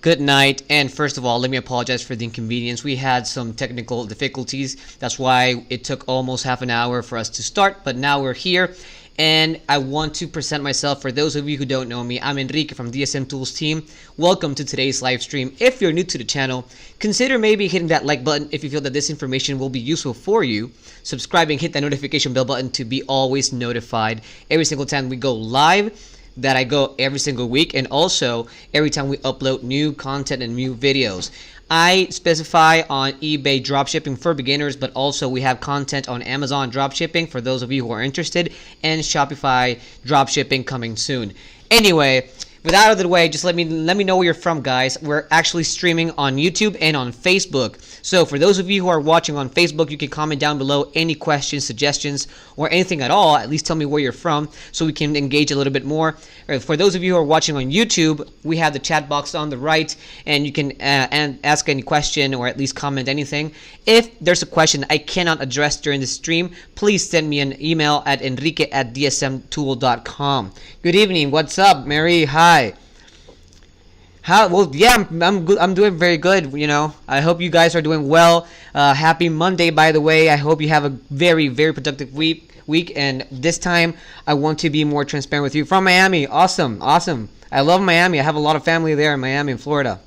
Good night. And first of all, let me apologize for the inconvenience. We had some technical difficulties. That's why it took almost half an hour for us to start, but now we're here. And I want to present myself. For those of you who don't know me, I'm Enrique from DSM Tools team. Welcome to today's live stream. If you're new to the channel, consider maybe hitting that like button if you feel that this information will be useful for you. Subscribing, hit that notification bell button to be always notified every single time we go live. That I go every single week, and also every time we upload new content and new videos. I specify on eBay dropshipping for beginners, but also we have content on Amazon dropshipping for those of you who are interested, and Shopify dropshipping coming soon. Anyway, with that out of the way, just let me know where you're from, guys. We're actually streaming on YouTube and on Facebook. So for those of you who are watching on Facebook, you can comment down below any questions, suggestions, or anything at all. At least tell me where you're from so we can engage a little bit more. For those of you who are watching on YouTube, we have the chat box on the right, and you can ask any question or at least comment anything. If there's a question I cannot address during the stream, please send me an email at enrique@dsmtool.com. Good evening. What's up, Mary? Hi. Well, yeah, I'm good. I'm doing very good. You know, I hope you guys are doing well. Happy Monday, by the way. I hope you have a very, very productive week. And this time, I want to be more transparent with you from Miami. Awesome. I love Miami. I have a lot of family there in Miami, in Florida.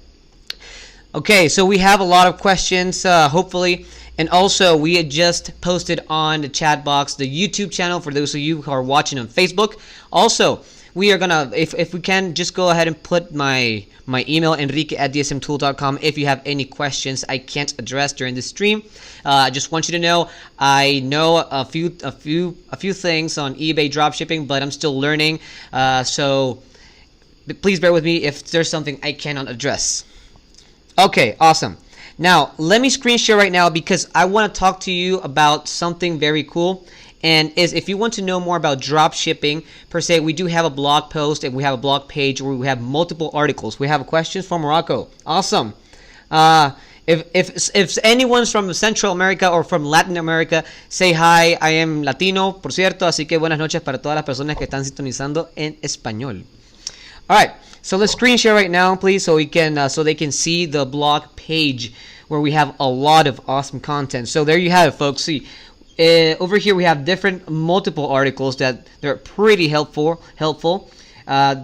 Okay, so we have a lot of questions, hopefully. And also, we had just posted on the chat box the YouTube channel for those of you who are watching on Facebook. Also, we are gonna, if we can, just go ahead and put my email, enrique@dsmtool.com, if you have any questions I can't address during the stream. I just want you to know I know a few things on eBay dropshipping, but I'm still learning. So please bear with me if there's something I cannot address. Okay, awesome. Now let me screen share right now because I want to talk to you about something very cool. And if you want to know more about drop shipping per se, we do have a blog post and we have a blog page where we have multiple articles. We have questions from Morocco. Awesome. If anyone's from Central America or from Latin America, say hi. I am Latino, por cierto. Así que buenas noches para todas las personas que están sintonizando en español. All right. So let's screen share right now, please, so we can so they can see the blog page where we have a lot of awesome content. So there you have it, folks. See. Over here we have multiple articles that they're pretty helpful.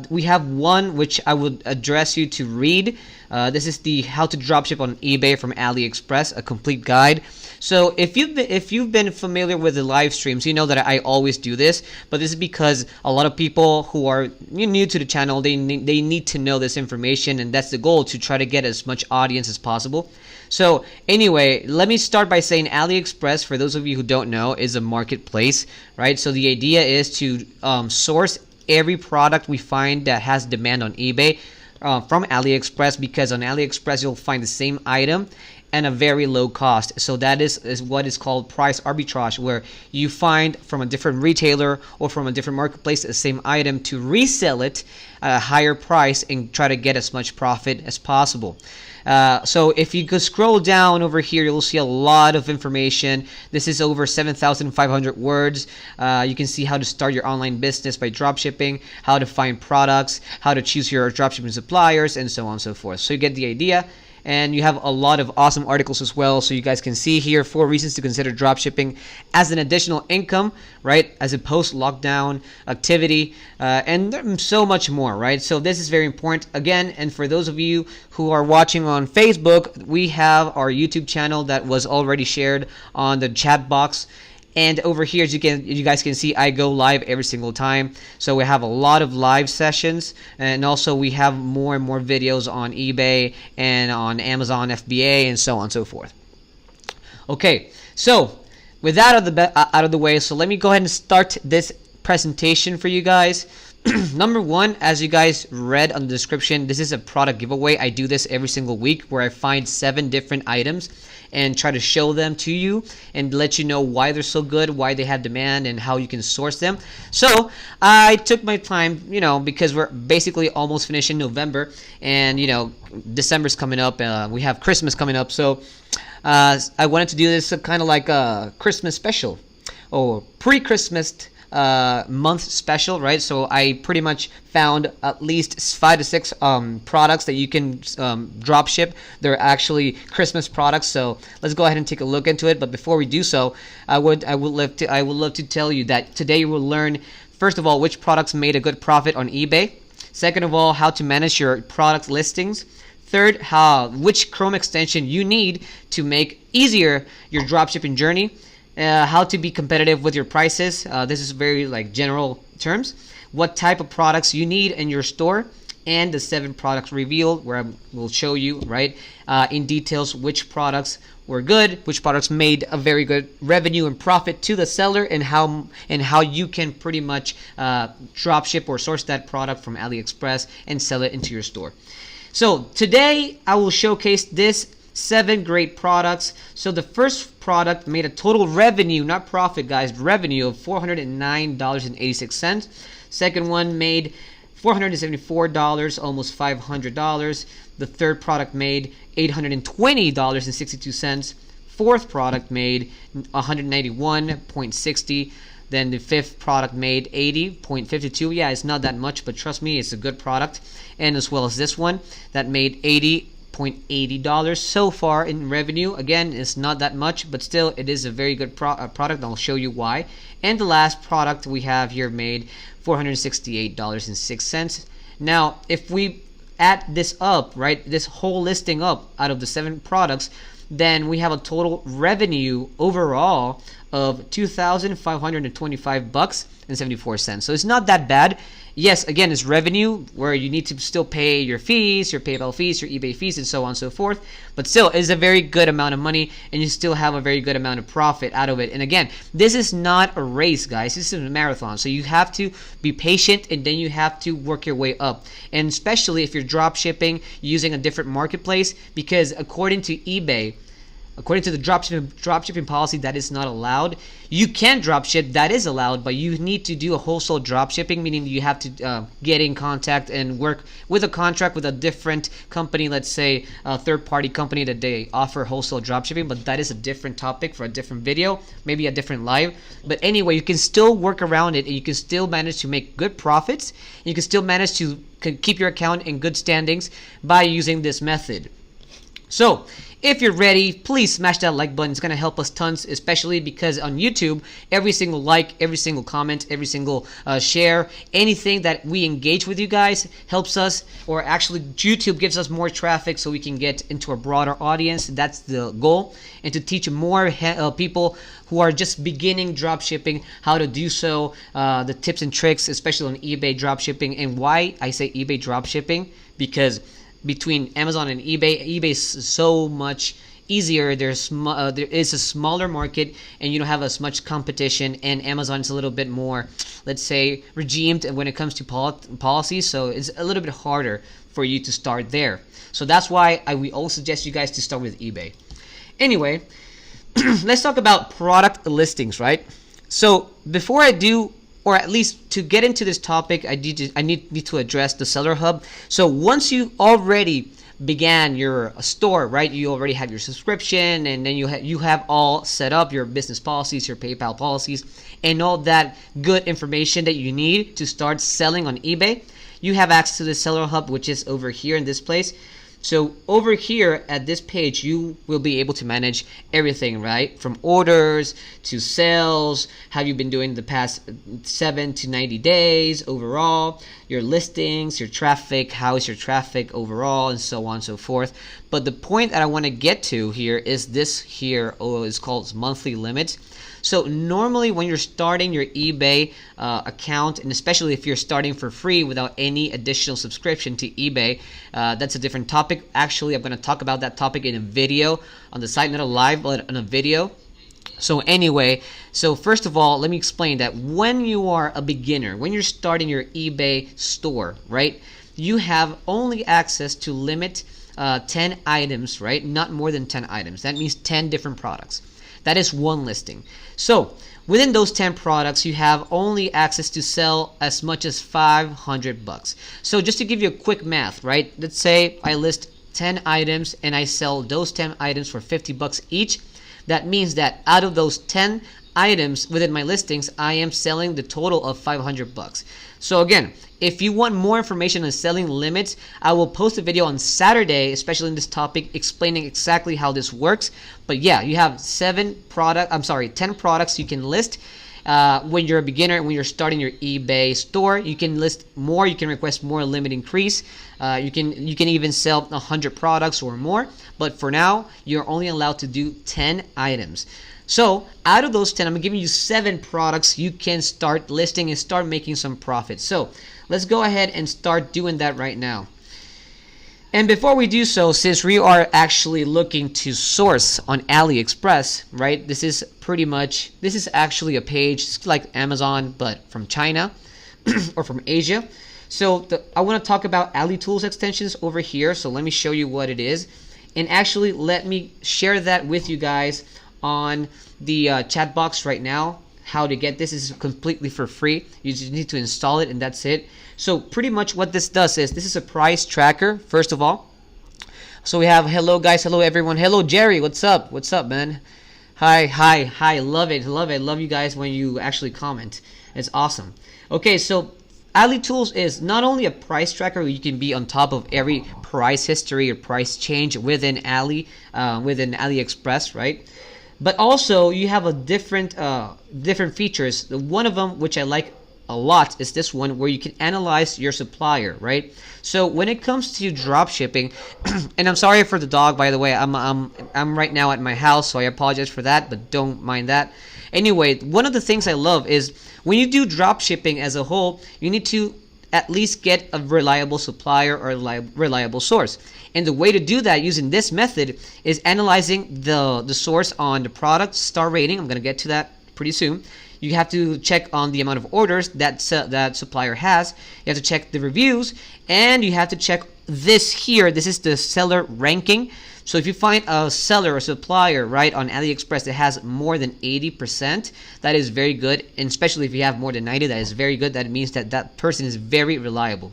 We have one which I would address you to read. This is the How to Dropship on eBay from AliExpress, a complete guide. So if you've been familiar with the live streams, you know that I always do this. But this is because a lot of people who are new to the channel, they need to know this information, and that's the goal, to try to get as much audience as possible. So anyway, let me start by saying AliExpress, for those of you who don't know, is a marketplace, right? So the idea is to source every product we find that has demand on eBay from AliExpress, because on AliExpress you'll find the same item and a very low cost. So that is what is called price arbitrage, where you find from a different retailer or from a different marketplace the same item to resell it at a higher price and try to get as much profit as possible. So if you could scroll down over here, you'll see a lot of information. This is over 7,500 words. You can see how to start your online business by dropshipping, how to find products, how to choose your dropshipping suppliers, and so on and so forth. So you get the idea. And you have a lot of awesome articles as well. So you guys can see here 4 reasons to consider dropshipping as an additional income, right? As a post-lockdown activity, and so much more, right? So this is very important. Again, and for those of you who are watching on Facebook, we have our YouTube channel that was already shared on the chat box. And over here, as you guys can see, I go live every single time. So we have a lot of live sessions, and also we have more and more videos on eBay and on Amazon FBA and so on and so forth. Okay, so with that out of the way, so let me go ahead and start this presentation for you guys. Number one, as you guys read on the description, this is a product giveaway. I do this every single week where I find 7 different items and try to show them to you and let you know why they're so good, why they have demand, and how you can source them. So I took my time, because we're basically almost finishing November, and December's coming up. We have Christmas coming up, so I wanted to do this kind of like a Christmas special or pre-Christmas month special, right? So I pretty much found at least 5 to 6 products that you can drop ship. They're actually Christmas products, so let's go ahead and take a look into it. But before we do so, I would love to tell you that today you will learn, first of all, which products made a good profit on eBay. Second of all, how to manage your product listings. Third, which Chrome extension you need to make easier your dropshipping journey. How to be competitive with your prices. This is very like general terms. What type of products you need in your store, and the 7 products revealed, where I will show you right in details which products were good, which products made a very good revenue and profit to the seller, and how you can pretty much drop ship or source that product from AliExpress and sell it into your store. So today I will showcase this 7 great products. So the first product made a total revenue, not profit guys, revenue of $409.86. Second one made $474, almost $500. The third product made $820.62. Fourth product made $191.60. Then the fifth product made $80.52. Yeah, it's not that much, but trust me, it's a good product. And as well as this one that made $80.80 so far in revenue. Again, it's not that much, but still it is a very good product. I'll show you why. And the last product we have here made $468.06. Now, if we add this up, right, this whole listing up out of the 7 products, then we have a total revenue overall of $2,525.74. So it's not that bad. Yes, again, it's revenue where you need to still pay your fees, your PayPal fees, your eBay fees, and so on and so forth. But still, it's a very good amount of money, and you still have a very good amount of profit out of it. And again, this is not a race, guys. This is a marathon. So you have to be patient, and then you have to work your way up. And especially if you're drop shipping using a different marketplace, because according to eBay, according to the dropshipping policy, that is not allowed. You can dropship, that is allowed, but you need to do a wholesale dropshipping, meaning you have to get in contact and work with a contract with a different company, let's say a third-party company that they offer wholesale dropshipping, but that is a different topic for a different video, maybe a different live. But anyway, you can still work around it, and you can still manage to make good profits, and you can still manage to keep your account in good standings by using this method. So, if you're ready, please smash that like button. It's going to help us tons, especially because on YouTube, every single like, every single comment, every single share, anything that we engage with you guys helps us, or actually YouTube gives us more traffic so we can get into a broader audience. That's the goal, and to teach more people who are just beginning drop shipping how to do so, the tips and tricks, especially on eBay drop shipping. And why I say eBay drop shipping, because between Amazon and eBay is so much easier. There is a smaller market, and you don't have as much competition, and Amazon is a little bit more, let's say, regimed when it comes to policies, so it's a little bit harder for you to start there. So that's why we always suggest you guys to start with eBay. Anyway, let's talk about product listings, right? So before I do, or at least to get into this topic, I need to address the Seller Hub. So once you already began your store, right, you already have your subscription, and then you have all set up your business policies, your PayPal policies, and all that good information that you need to start selling on eBay. You have access to the Seller Hub, which is over here in this place. So over here at this page, you will be able to manage everything, right? From orders to sales, how you've been doing the past 7 to 90 days overall, your listings, your traffic, how is your traffic overall, and so on and so forth. But the point that I want to get to here is this here, is called monthly limit. So normally when you're starting your eBay account, and especially if you're starting for free without any additional subscription to eBay, that's a different topic. Actually, I'm going to talk about that topic in a video on the site, not a live, but on a video. So anyway, so first of all, let me explain that when you are a beginner, when you're starting your eBay store, right, you have only access to limit 10 items, right? Not more than 10 items. That means 10 different products. That is one listing. So within those 10 products, you have only access to sell as much as $500. So just to give you a quick math, right? Let's say I list 10 items and I sell those 10 items for $50 each. That means that out of those 10 items within my listings, I am selling the total of $500. So again, if you want more information on selling limits, I will post a video on Saturday, especially in this topic, explaining exactly how this works. But yeah, you have 10 products you can list. When you're a beginner and when you're starting your eBay store, you can list more, you can request more limit increase. You can even sell 100 products or more, but for now you're only allowed to do 10 items. So out of those 10, I'm giving you 7 products you can start listing and start making some profit. So let's go ahead and start doing that right now. And before we do so, since we are actually looking to source on AliExpress, right? This is actually a page like Amazon, but from China or from Asia. So I want to talk about AliTools extensions over here. So let me show you what it is. And actually, let me share that with you guys on the chat box right now. How to get this is completely for free. You just need to install it and that's it. So pretty much what this does is, this is a price tracker, first of all. So we have, hello guys, hello everyone. Hello Jerry, what's up? What's up, man? Hi. Love it. Love you guys when you actually comment. It's awesome. Okay, so AliTools is not only a price tracker where you can be on top of every price history or price change within AliExpress, right? But also you have a different features. One of them, which I like a lot, is this one where you can analyze your supplier, right? So when it comes to drop shipping, and I'm sorry for the dog, by the way. I'm right now at my house, so I apologize for that, but don't mind that. Anyway, one of the things I love is when you do drop shipping as a whole, you need to at least get a reliable supplier or a reliable source. And the way to do that using this method is analyzing the source on the product star rating. I'm going to get to that pretty soon. You have to check on the amount of orders that supplier has. You have to check the reviews, and you have to check this here. This is the seller ranking. So if you find a seller or supplier, right, on AliExpress that has more than 80%, that is very good. And especially if you have more than 90, that is very good. That means that that person is very reliable.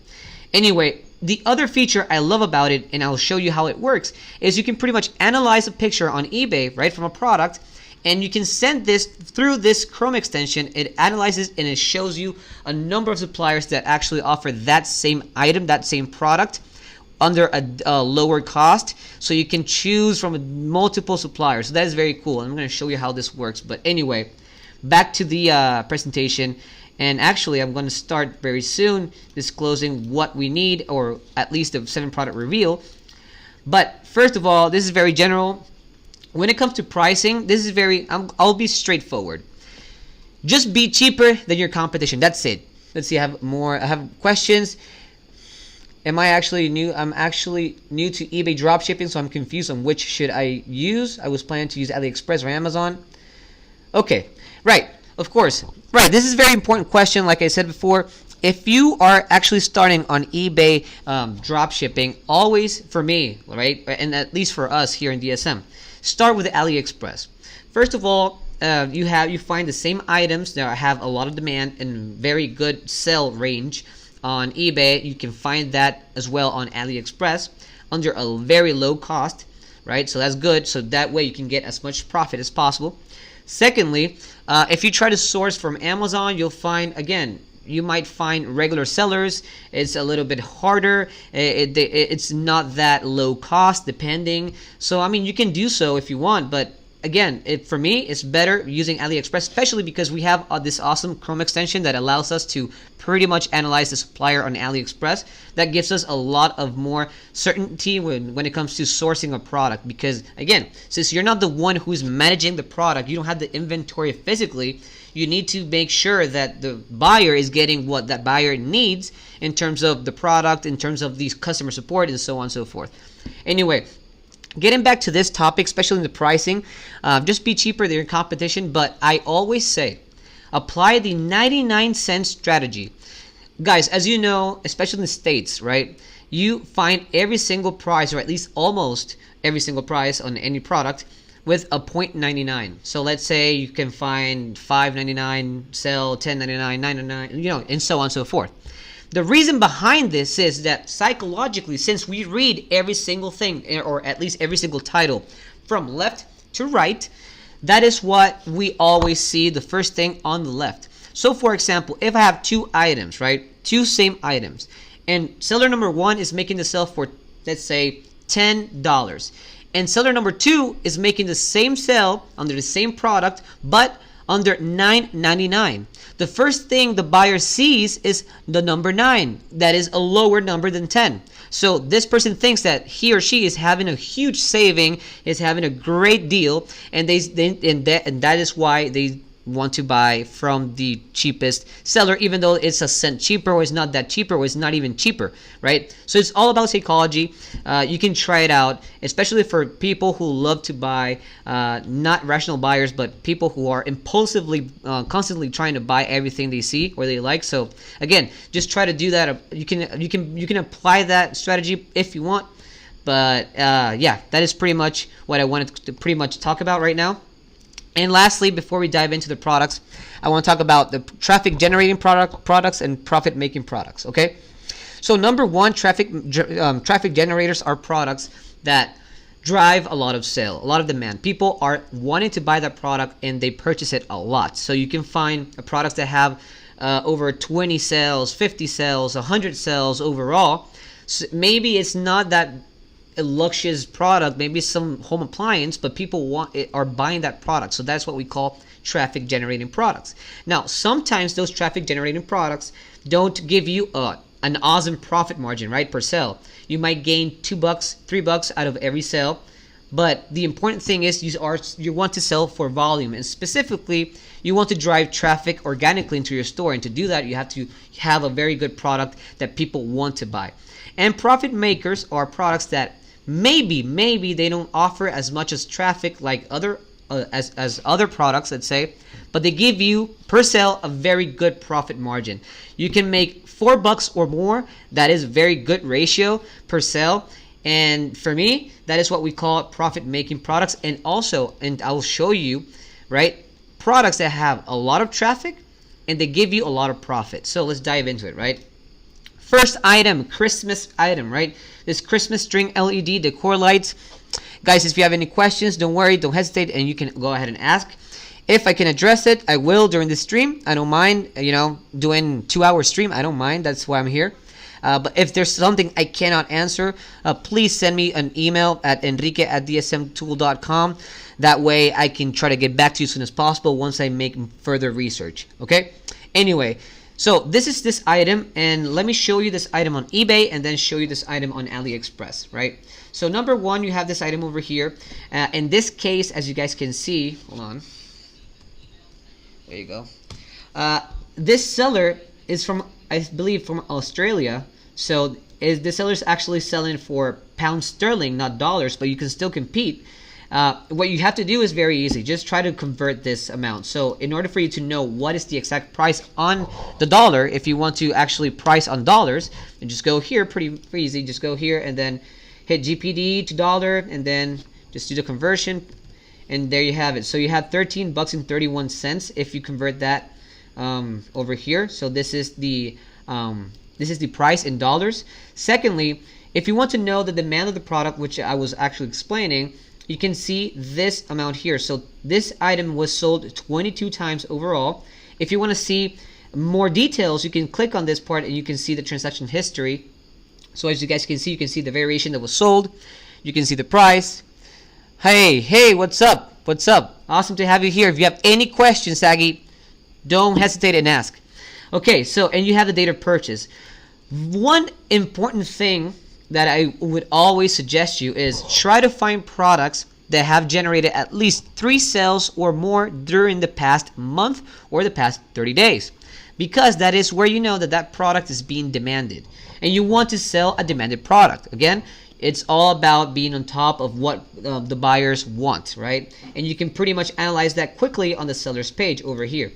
Anyway, the other feature I love about it, and I'll show you how it works, is you can pretty much analyze a picture on eBay, right, from a product, and you can send this through this Chrome extension. It analyzes and it shows you a number of suppliers that actually offer that same item, that same product, under a lower cost. So you can choose from multiple suppliers. So that is very cool. I'm going to show you how this works. But anyway, back to the presentation. And actually, I'm going to start very soon disclosing what we need, or at least a 7 product reveal. But first of all, this is very general. When it comes to pricing, this is I'll be straightforward. Just be cheaper than your competition. That's it. Let's see, I have questions. Am I actually new? I'm actually new to eBay dropshipping, so I'm confused on which should I use. I was planning to use AliExpress or Amazon. Okay, right, of course. Right, this is a very important question. Like I said before, if you are actually starting on eBay dropshipping, always, for me, right, and at least for us here in DSM, start with AliExpress. First of all, you find the same items that have a lot of demand and very good sell range on eBay. You can find that as well on AliExpress under a very low cost, right? So that's good. So that way you can get as much profit as possible. Secondly, if you try to source from Amazon, you'll find, again, you might find regular sellers. It's a little bit harder. It's not that low cost, depending. So I mean, you can do so if you want, but again, for me, it's better using AliExpress, especially because we have this awesome Chrome extension that allows us to pretty much analyze the supplier on AliExpress. That gives us a lot of more certainty when it comes to sourcing a product. Because again, since you're not the one who's managing the product, you don't have the inventory physically, you need to make sure that the buyer is getting what that buyer needs in terms of the product, in terms of these customer support, and so on and so forth. Anyway, getting back to this topic, especially in the pricing, just be cheaper than your competition. But I always say, apply the 99-cent strategy. Guys, as you know, especially in the States, right, you find every single price, or at least almost every single price on any product, with a .99. So let's say you can find $5.99, sell $10.99, $9.99, and so on and so forth. The reason behind this is that psychologically, since we read every single thing, or at least every single title from left to right, that is what we always see, the first thing on the left. So for example, if I have two items, right, two same items, and seller number one is making the sale for, let's say, $10, and seller number two is making the same sale under the same product but under $9.99. The first thing the buyer sees is the number 9. That is a lower number than 10. So this person thinks that he or she is having a huge saving, is having a great deal, and that is why they want to buy from the cheapest seller, even though it's a cent cheaper, or it's not that cheaper, or it's not even cheaper, right? So it's all about psychology. You can try it out, especially for people who love to buy, not rational buyers, but people who are impulsively, constantly trying to buy everything they see or they like. So again, just try to do that. You can apply that strategy if you want, but yeah, that is pretty much what I wanted to pretty much talk about right now. And lastly, before we dive into the products, I want to talk about the traffic generating products and profit making products. Okay, so number one, traffic generators are products that drive a lot of sale, a lot of demand. People are wanting to buy that product and they purchase it a lot. So you can find products that have over 20 sales, 50 sales, 100 sales overall. So maybe it's not that a luxurious product, maybe some home appliance, but people are buying that product. So that's what we call traffic generating products. Now, sometimes those traffic generating products don't give you an awesome profit margin, right, per sale. You might gain $2, $3 out of every sale, but the important thing is you want to sell for volume, and specifically you want to drive traffic organically into your store. And to do that, you have to have a very good product that people want to buy. And profit makers are products that maybe they don't offer as much as traffic like other products, let's say, but they give you per sale a very good profit margin. You can make $4 or more. That is a very good ratio per sale, and for me, that is what we call profit making products. And also, and I will show you, right, products that have a lot of traffic and they give you a lot of profit. So let's dive into it, right? First item, Christmas item, right? This Christmas string LED decor lights. Guys, if you have any questions, don't worry, don't hesitate, and you can go ahead and ask. If I can address it, I will during the stream. I don't mind, doing 2-hour stream. I don't mind. That's why I'm here. But if there's something I cannot answer, please send me an email at enrique@dsmtool.com. That way I can try to get back to you as soon as possible once I make further research. Okay? Anyway, so this is this item, and let me show you this item on eBay and then show you this item on AliExpress, right? So number one, you have this item over here. In this case, as you guys can see, hold on. There you go. This seller is from, I believe, from Australia. So the seller is actually selling for pounds sterling, not dollars, but you can still compete. What you have to do is very easy. Just try to convert this amount. So in order for you to know what is the exact price on the dollar, if you want to actually price on dollars, and just go here, pretty easy. Just go here and then hit GPD to dollar, and then just do the conversion, and there you have it. So you have $13.31 if you convert that over here. So this is the price in dollars. Secondly, if you want to know the demand of the product, which I was actually explaining, you can see this amount here. So this item was sold 22 times overall. If you want to see more details, you can click on this part and you can see the transaction history. So as you guys can see, you can see the variation that was sold. You can see the price. Hey, what's up? What's up? Awesome to have you here. If you have any questions, Saggy, don't hesitate and ask. Okay, so, and you have the date of purchase. One important thing that I would always suggest you is try to find products that have generated at least 3 sales or more during the past month or the past 30 days, because that is where you know that that product is being demanded, and you want to sell a demanded product. Again, it's all about being on top of what the buyers want, right? And you can pretty much analyze that quickly on the seller's page over here.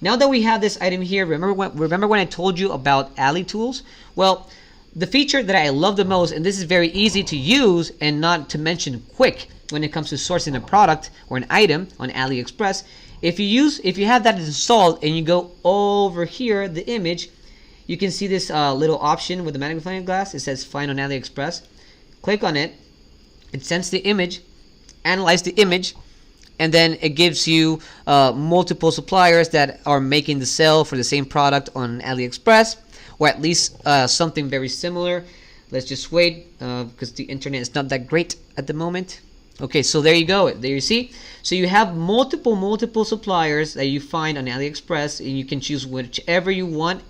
Now that we have this item here, remember when I told you about Ali tools? Well, the feature that I love the most, and this is very easy to use and not to mention quick when it comes to sourcing a product or an item on AliExpress, if you have that installed and you go over here, the image, you can see this little option with the magnifying glass. It says find on AliExpress. Click on it. It sends the image, analyze the image, And then it gives you multiple suppliers that are making the sale for the same product on AliExpress, or at least something very similar. Let's just wait because the internet is not that great at the moment. Okay, so there you go. There you see. So you have multiple suppliers that you find on AliExpress, and you can choose whichever you want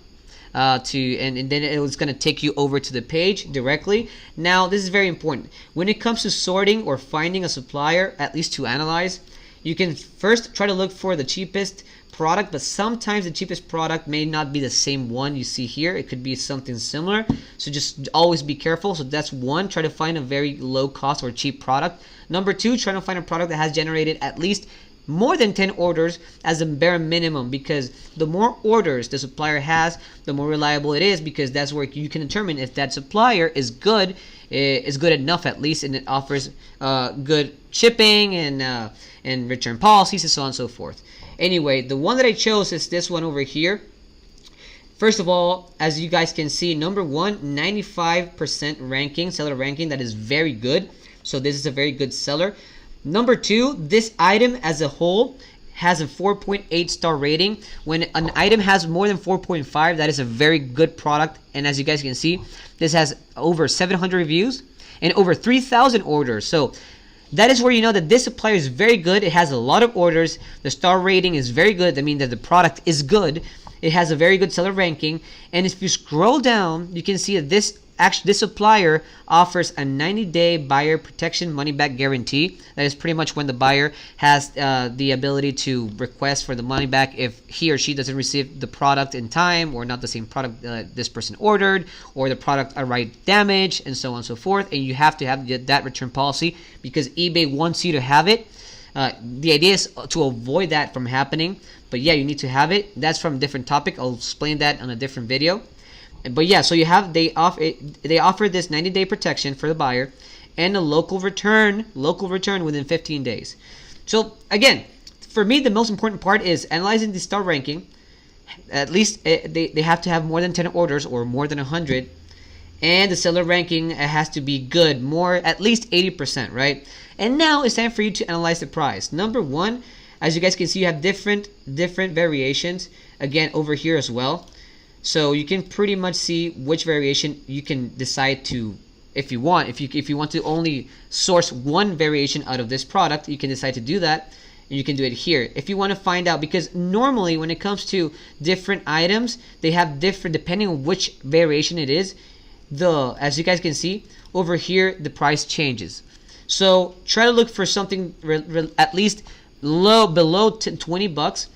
and then it's going to take you over to the page directly. Now, this is very important. When it comes to sorting or finding a supplier, at least to analyze, you can first try to look for the cheapest product, but sometimes the cheapest product may not be the same one you see here. It could be something similar, so just always be careful. So that's one, try to find a very low cost or cheap product. Number two, try to find a product that has generated at least more than 10 orders as a bare minimum, because the more orders the supplier has, the more reliable it is, because that's where you can determine if that supplier is good enough at least, and it offers good shipping and return policies and so on and so forth. Anyway, the one that I chose is this one over here. First of all, as you guys can see, number one, 95% ranking, seller ranking. That is very good. So this is a very good seller. Number two, this item as a whole has a 4.8 star rating. When an item has more than 4.5, that is a very good product. And as you guys can see, this has over 700 reviews and over 3,000 orders. So that is where you know that this supplier is very good. It has a lot of orders. The star rating is very good. That means that the product is good. It has a very good seller ranking. And if you scroll down, you can see that this supplier offers a 90-day buyer protection money-back guarantee. That is pretty much when the buyer has the ability to request for the money back if he or she doesn't receive the product in time, or not the same product this person ordered, or the product arrived damaged, and so on and so forth. And you have to have that return policy because eBay wants you to have it. The idea is to avoid that from happening. But yeah, you need to have it. That's from a different topic. I'll explain that on a different video. But yeah, so you have they offer this 90-day protection for the buyer and a local return within 15 days. So again, for me, the most important part is analyzing the star ranking. At least they have to have more than 10 orders or more than 100, and the seller ranking has to be good, at least 80%, right? And now it's time for you to analyze the price. Number one, as you guys can see, you have different variations again over here as well. So you can pretty much see which variation you can decide to, if you want. If you want to only source one variation out of this product, you can decide to do that, and you can do it here. If you want to find out, because normally when it comes to different items, they have different, depending on which variation it is, as you guys can see over here, the price changes. So try to look for something at least below 20 bucks,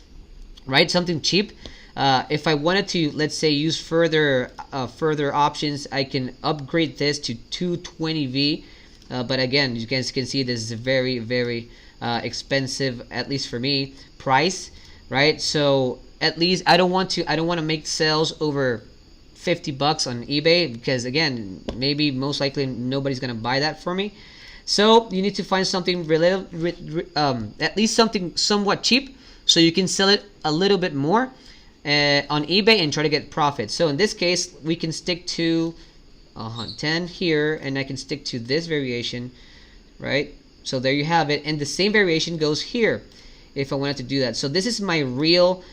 right? Something cheap. If I wanted to, let's say, use further options, I can upgrade this to 220V. But again, you guys can see this is a very expensive, at least for me, price, right? So at least I don't want to make sales over 50 bucks on eBay, because again, most likely nobody's gonna buy that for me. So you need to find something at least something somewhat cheap, so you can sell it a little bit more on eBay and try to get profit. So in this case, we can stick to 10 here, and I can stick to this variation, right? So there you have it, and the same variation goes here if I wanted to do that. So this is my real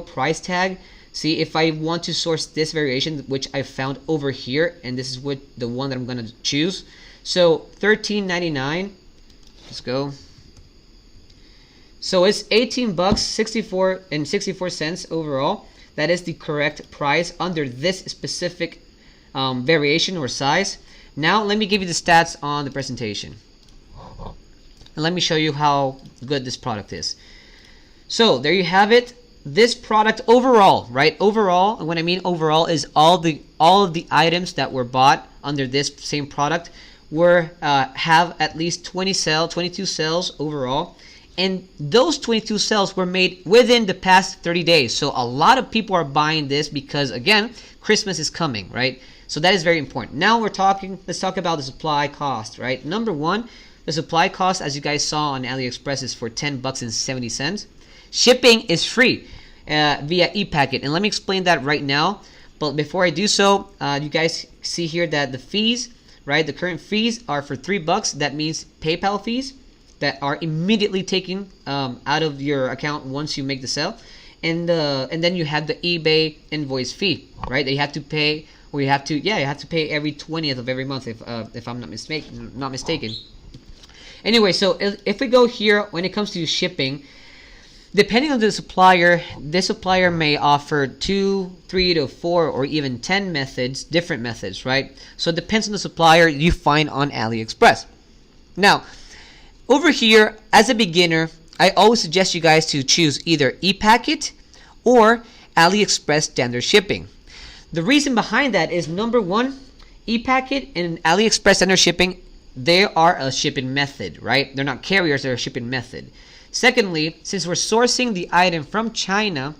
price tag. See, if I want to source this variation, which I found over here, and this is the one that I'm gonna choose. So $13.99. Let's go. So it's 18 bucks 64 cents overall. That is the correct price under this specific variation or size. Now let me give you the stats on the presentation, and let me show you how good this product is. So there you have it. This product overall, right? Overall, and when I mean overall, is all of the items that were bought under this same product have at least 22 sales overall. And those 22 sales were made within the past 30 days. So a lot of people are buying this because, again, Christmas is coming, right? So that is very important. Now let's talk about the supply cost, right? Number one, the supply cost, as you guys saw on AliExpress, is for 10 bucks and 70 cents. Shipping is free via e-packet. And let me explain that right now. But before I do so, you guys see here that the fees, right? The current fees are for 3 bucks. That means PayPal fees. that are immediately taken out of your account once you make the sale, and then you have the eBay invoice fee, right? That you have to pay, or you have to pay every 20th of every month, if I'm not mistaken. Anyway, so if we go here, when it comes to shipping, depending on the supplier, this supplier may offer 2, 3 to 4, or even 10 different methods, right? So it depends on the supplier you find on AliExpress. Now, over here, as a beginner, I always suggest you guys to choose either ePacket or AliExpress standard shipping. The reason behind that is, number one, ePacket and AliExpress standard shipping, they are a shipping method, right? They're not carriers, they're a shipping method. Secondly, since we're sourcing the item from China,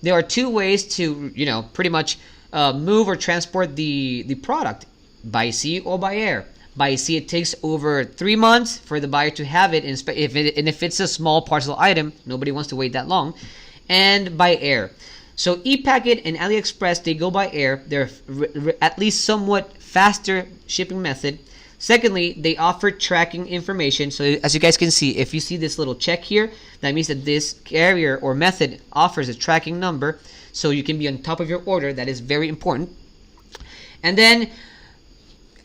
there are two ways to, pretty much move or transport the product, by sea or by air. By sea, it takes over 3 months for the buyer to have it, and if it's a small parcel item, nobody wants to wait that long, and by air. So ePacket and AliExpress, they go by air. They're at least somewhat faster shipping method. Secondly, they offer tracking information. So as you guys can see, if you see this little check here, that means that this carrier or method offers a tracking number, so you can be on top of your order. That is very important. And then,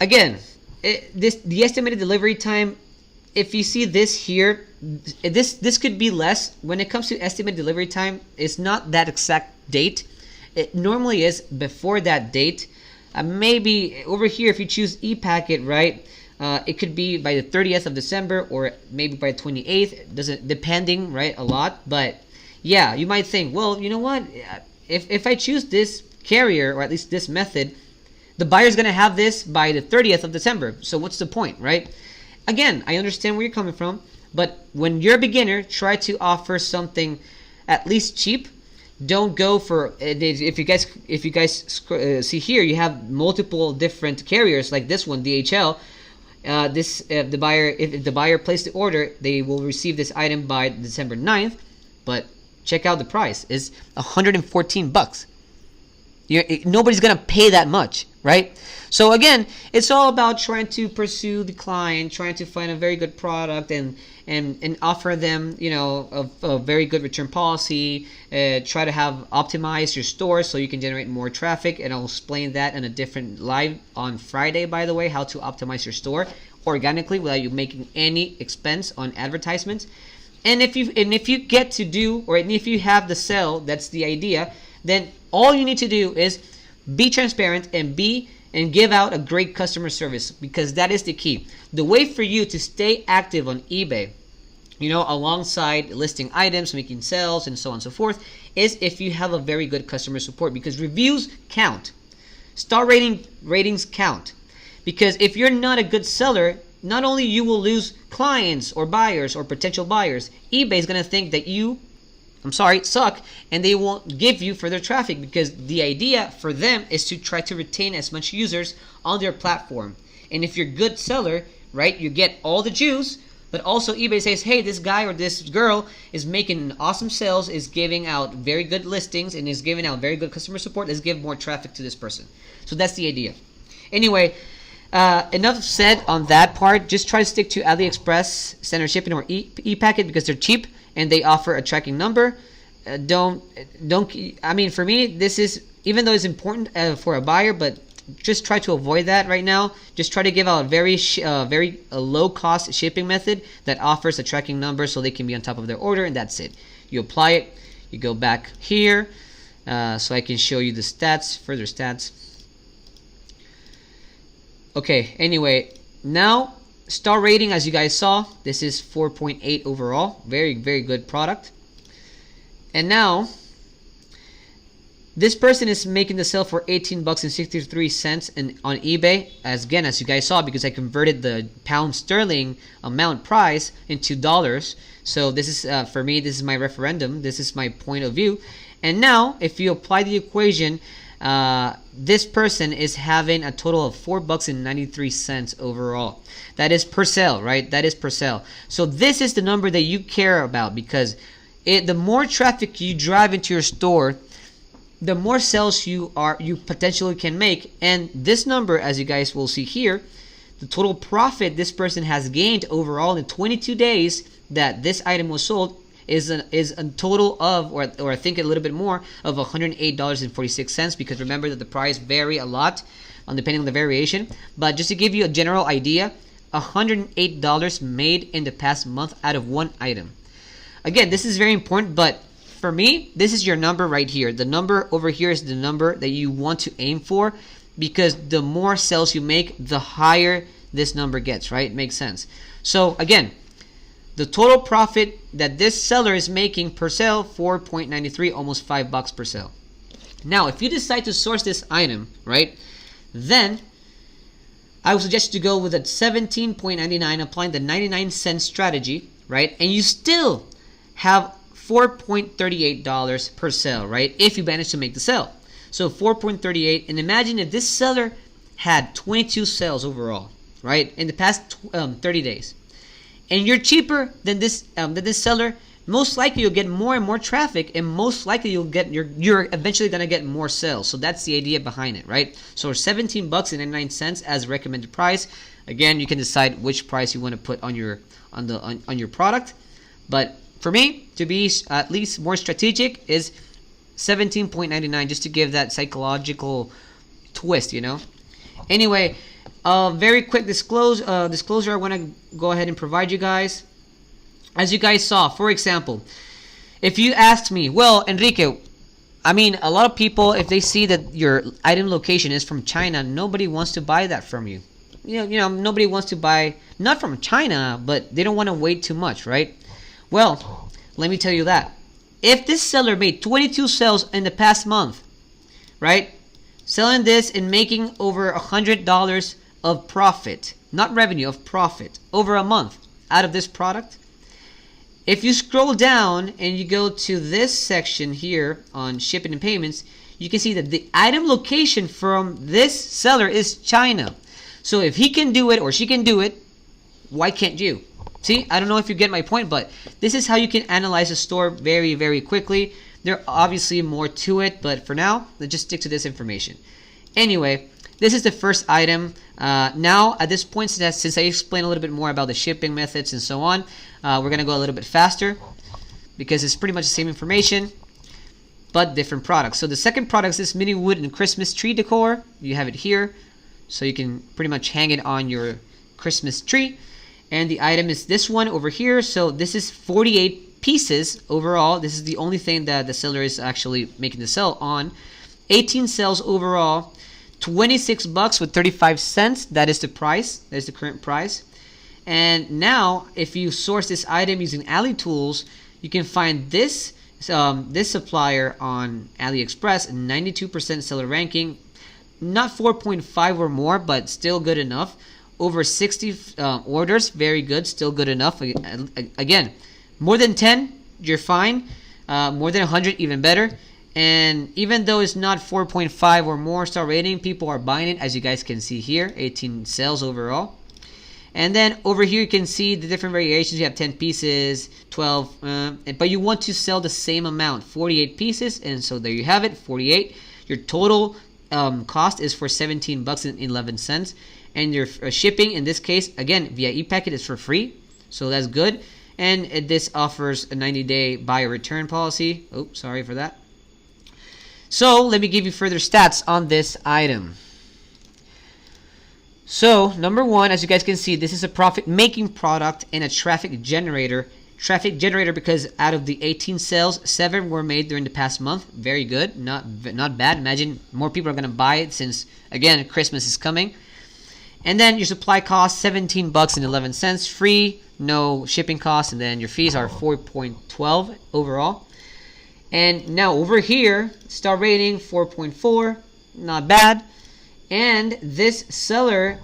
again, the estimated delivery time, if you see this here, this could be less. When it comes to estimated delivery time, it's not that exact date. It normally is before that date. Maybe over here, if you choose ePacket, right, it could be by the 30th of December, or maybe by the 28th. Doesn't, depending, right, a lot. But yeah, you might think, well, you know what, if I choose this carrier, or at least this method, the buyer's going to have this by the 30th of December. So what's the point, right? Again, I understand where you're coming from, but when you're a beginner, try to offer something at least cheap. Don't go for, if you guys see here, you have multiple different carriers like this one, DHL. If the buyer placed the order, they will receive this item by December 9th. But check out the price. It's $114. Nobody's gonna pay that much, right? So again, it's all about trying to pursue the client, trying to find a very good product, and offer them, a very good return policy. Try to optimize your store so you can generate more traffic, and I'll explain that in a different live on Friday, by the way, how to optimize your store organically without you making any expense on advertisements. And if you get to do, or if you have the sale, that's the idea, then all you need to do is be transparent and give out a great customer service, because that is the key. The way for you to stay active on eBay, alongside listing items, making sales, and so on and so forth, is if you have a very good customer support, because reviews count. Star ratings count. Because if you're not a good seller, not only you will lose clients or buyers or potential buyers, eBay is going to think that you suck, and they won't give you further traffic, because the idea for them is to try to retain as much users on their platform. And if you're a good seller, right, you get all the juice, but also eBay says, hey, this guy or this girl is making awesome sales, is giving out very good listings, and is giving out very good customer support. Let's give more traffic to this person. So that's the idea. Anyway, enough said on that part. Just try to stick to AliExpress standard shipping or ePacket, because they're cheap and they offer a tracking number. For me, this is, even though it's important for a buyer, but just try to avoid that right now. Just try to give out a very low cost shipping method that offers a tracking number so they can be on top of their order, and that's it. You apply it, you go back here, so I can show you the further stats. Okay, anyway, now star rating, as you guys saw, this is 4.8 overall. Very, very good product. And now, this person is making the sale for $18.63 on eBay. As you guys saw, because I converted the pound sterling amount price into dollars. So this is, for me, this is my referendum. This is my point of view. And now, if you apply the equation, this person is having a total of $4.93 overall. That is per sale, right? That is per sale. So this is the number that you care about, because the more traffic you drive into your store, the more sales you potentially can make. And this number, as you guys will see here, the total profit this person has gained overall in 22 days that this item was sold is a total of, or I think a little bit more, of $108.46, because remember that the price vary a lot depending on the variation. But just to give you a general idea, $108 made in the past month out of one item. Again, this is very important, but for me, this is your number right here. The number over here is the number that you want to aim for, because the more sales you make, the higher this number gets, right? It makes sense. So again, the total profit that this seller is making per sale, $4.93, almost $5 per sale. Now, if you decide to source this item, right, then I would suggest you to go with a $17.99, applying the 99-cent strategy, right? And you still have $4.38 per sale, right? If you manage to make the sale. So $4.38, and imagine if this seller had 22 sales overall, right, in the past 30 days. And you're cheaper than this seller, most likely you'll get more and more traffic, and most likely you're eventually gonna get more sales. So that's the idea behind it, right? So $17.99 as recommended price. Again, you can decide which price you want to put on your product. But for me, to be at least more strategic, is $17.99, just to give that psychological twist, you know. Anyway, very quick disclosure I want to go ahead and provide you guys. As you guys saw, for example, if you asked me, well, Enrique, I mean, a lot of people, if they see that your item location is from China, nobody wants to buy that from you. You know, nobody wants to buy, not from China, but they don't want to wait too much, right? Well, let me tell you that. If this seller made 22 sales in the past month, right, selling this and making over $100 of profit, not revenue, of profit, over a month out of this product, if you scroll down and you go to this section here on shipping and payments, you can see that the item location from this seller is China. So if he can do it or she can do it, why can't you? See, I don't know if you get my point, but this is how you can analyze a store very, very quickly. There obviously more to it, but for now, let's just stick to this information. Anyway, this is the first item. Now, at this point, since I explained a little bit more about the shipping methods and so on, we're going to go a little bit faster because it's pretty much the same information, but different products. So the second product is this mini wood and Christmas tree decor. You have it here, so you can pretty much hang it on your Christmas tree. And the item is this one over here. So this is 48 pieces overall. This is the only thing that the seller is actually making the sale on. 18 sales overall. $26 with 35 cents. That is the price. That is the current price. And now, if you source this item using Ali Tools, you can find this supplier on AliExpress, 92% seller ranking, not 4.5 or more, but still good enough. Over 60 orders, very good, still good enough. Again, more than 10, you're fine. More than 100, even better. And even though it's not 4.5 or more star rating, people are buying it, as you guys can see here. 18 sales overall. And then over here you can see the different variations. You have 10 pieces, 12, but you want to sell the same amount, 48 pieces, and so there you have it, 48. Your total cost is for $17.11, and your shipping in this case, again via ePacket, is for free, so that's good. And this offers a 90-day buy or return policy. Oh, sorry for that. So let me give you further stats on this item. So number one, as you guys can see, this is a profit-making product and a traffic generator. Traffic generator because out of the 18 sales, 7 were made during the past month. Very good, not bad. Imagine more people are going to buy it since, again, Christmas is coming. And then your supply cost, $17.11, free, no shipping costs, and then your fees are $4.12 overall. And now over here, star rating 4.4, not bad. And this seller,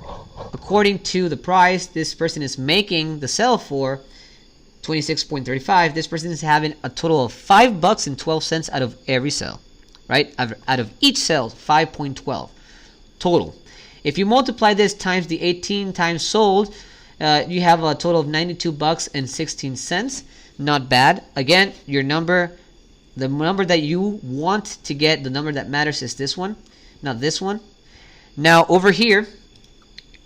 according to the price this person is making the sale for, $26.35, this person is having a total of $5.12 out of every sale, right? Out of each sale, 5.12 total. If you multiply this times the 18 times sold, you have a total of $92.16. Not bad. Again, your number, the number that you want to get, the number that matters is this one, not this one. Now over here,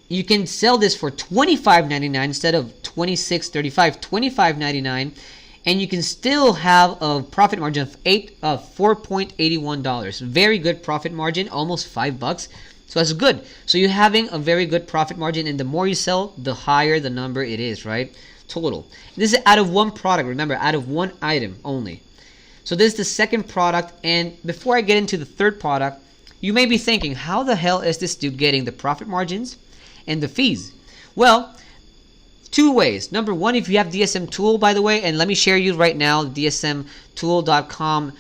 you can sell this for $25.99 instead of $26.35, $25.99, and you can still have a profit margin of $4.81. Very good profit margin, almost $5. So that's good. So you're having a very good profit margin, and the more you sell, the higher the number it is, right? Total. This is out of one product. Remember, out of one item only. So this is the second product, and before I get into the third product, you may be thinking, how the hell is this dude getting the profit margins and the fees? Well, two ways. Number one, if you have DSM Tool, by the way, and let me share you right now dsmtool.com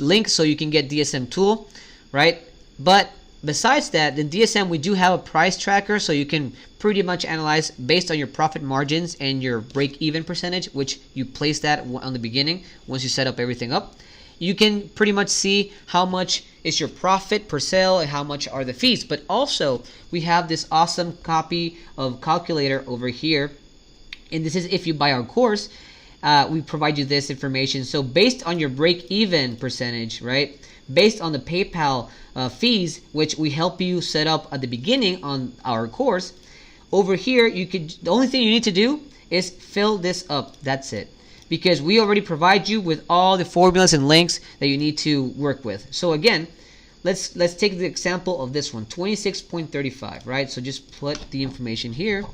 link so you can get DSM Tool, right? But besides that, in DSM we do have a price tracker, so you can pretty much analyze based on your profit margins and your break-even percentage, which you place that on the beginning once you set up everything up. You can pretty much see how much is your profit per sale and how much are the fees. But also, we have this awesome copy of calculator over here, and this is if you buy our course. We provide you this information. So based on your break-even percentage, right, based on the PayPal fees, which we help you set up at the beginning on our course, over here, the only thing you need to do is fill this up. That's it. Because we already provide you with all the formulas and links that you need to work with. So again, let's take the example of this one, 26.35, right? So just put the information here.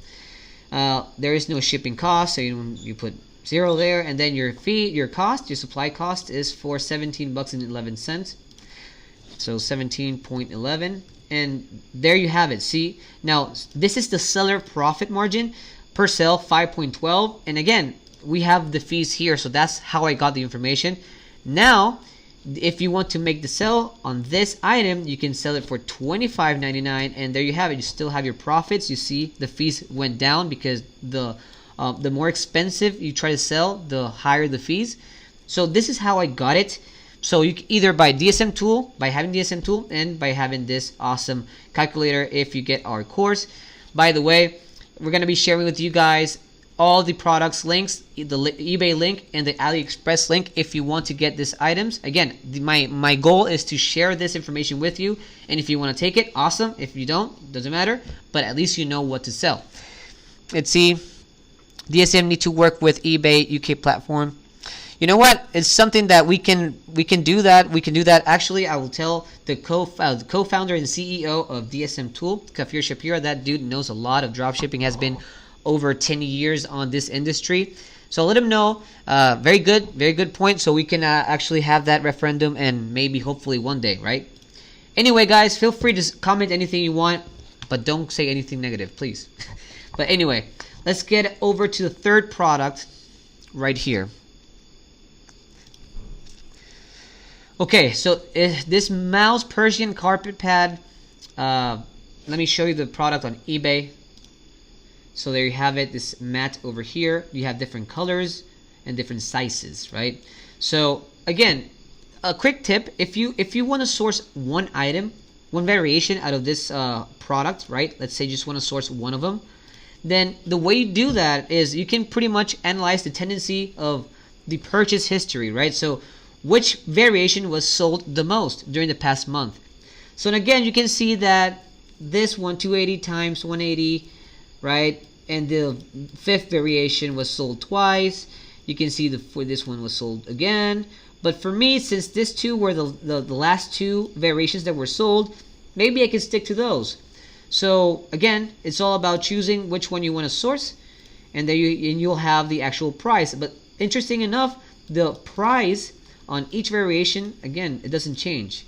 There is no shipping cost, so you put 0 there, and then your fee, your supply cost is for $17.11. So 17.11, and there you have it. See, now this is the seller profit margin per sale, 5.12, and again, we have the fees here, so that's how I got the information. Now, if you want to make the sale on this item, you can sell it for $25.99, and there you have it. You still have your profits. You see the fees went down because the more expensive you try to sell, the higher the fees. So this is how I got it. So you can either buy DSM Tool, by having DSM Tool, and by having this awesome calculator if you get our course. By the way, we're going to be sharing with you guys all the products links, the eBay link and the AliExpress link if you want to get these items. Again, my goal is to share this information with you, and if you want to take it, awesome. If you don't, doesn't matter, but at least you know what to sell. Let's see. DSM need to work with eBay UK platform. You know what? It's something that we can do that. We can do that. Actually, I will tell the co-founder and CEO of DSM Tool, Profir Shapira. That dude knows a lot of dropshipping. Has been over 10 years on this industry. So let him know. Very good point. So we can actually have that referendum, and maybe hopefully one day, right? Anyway, guys, feel free to comment anything you want, but don't say anything negative, please. But anyway, let's get over to the third product right here. Okay, so this mouse Persian carpet pad, let me show you the product on eBay. So there you have it, this mat over here. You have different colors and different sizes, right? So again, a quick tip, if you want to source one item, one variation out of this product, right? Let's say you just want to source one of them. Then the way you do that is you can pretty much analyze the tendency of the purchase history, right? So which variation was sold the most during the past month. So and again, you can see that this one, 280 times 180, right? And the fifth variation was sold twice. You can see this one was sold again. But for me, since these two were the last two variations that were sold, maybe I can stick to those. So again, it's all about choosing which one you want to source, and then you'll have the actual price. But interesting enough, the price on each variation, again, it doesn't change.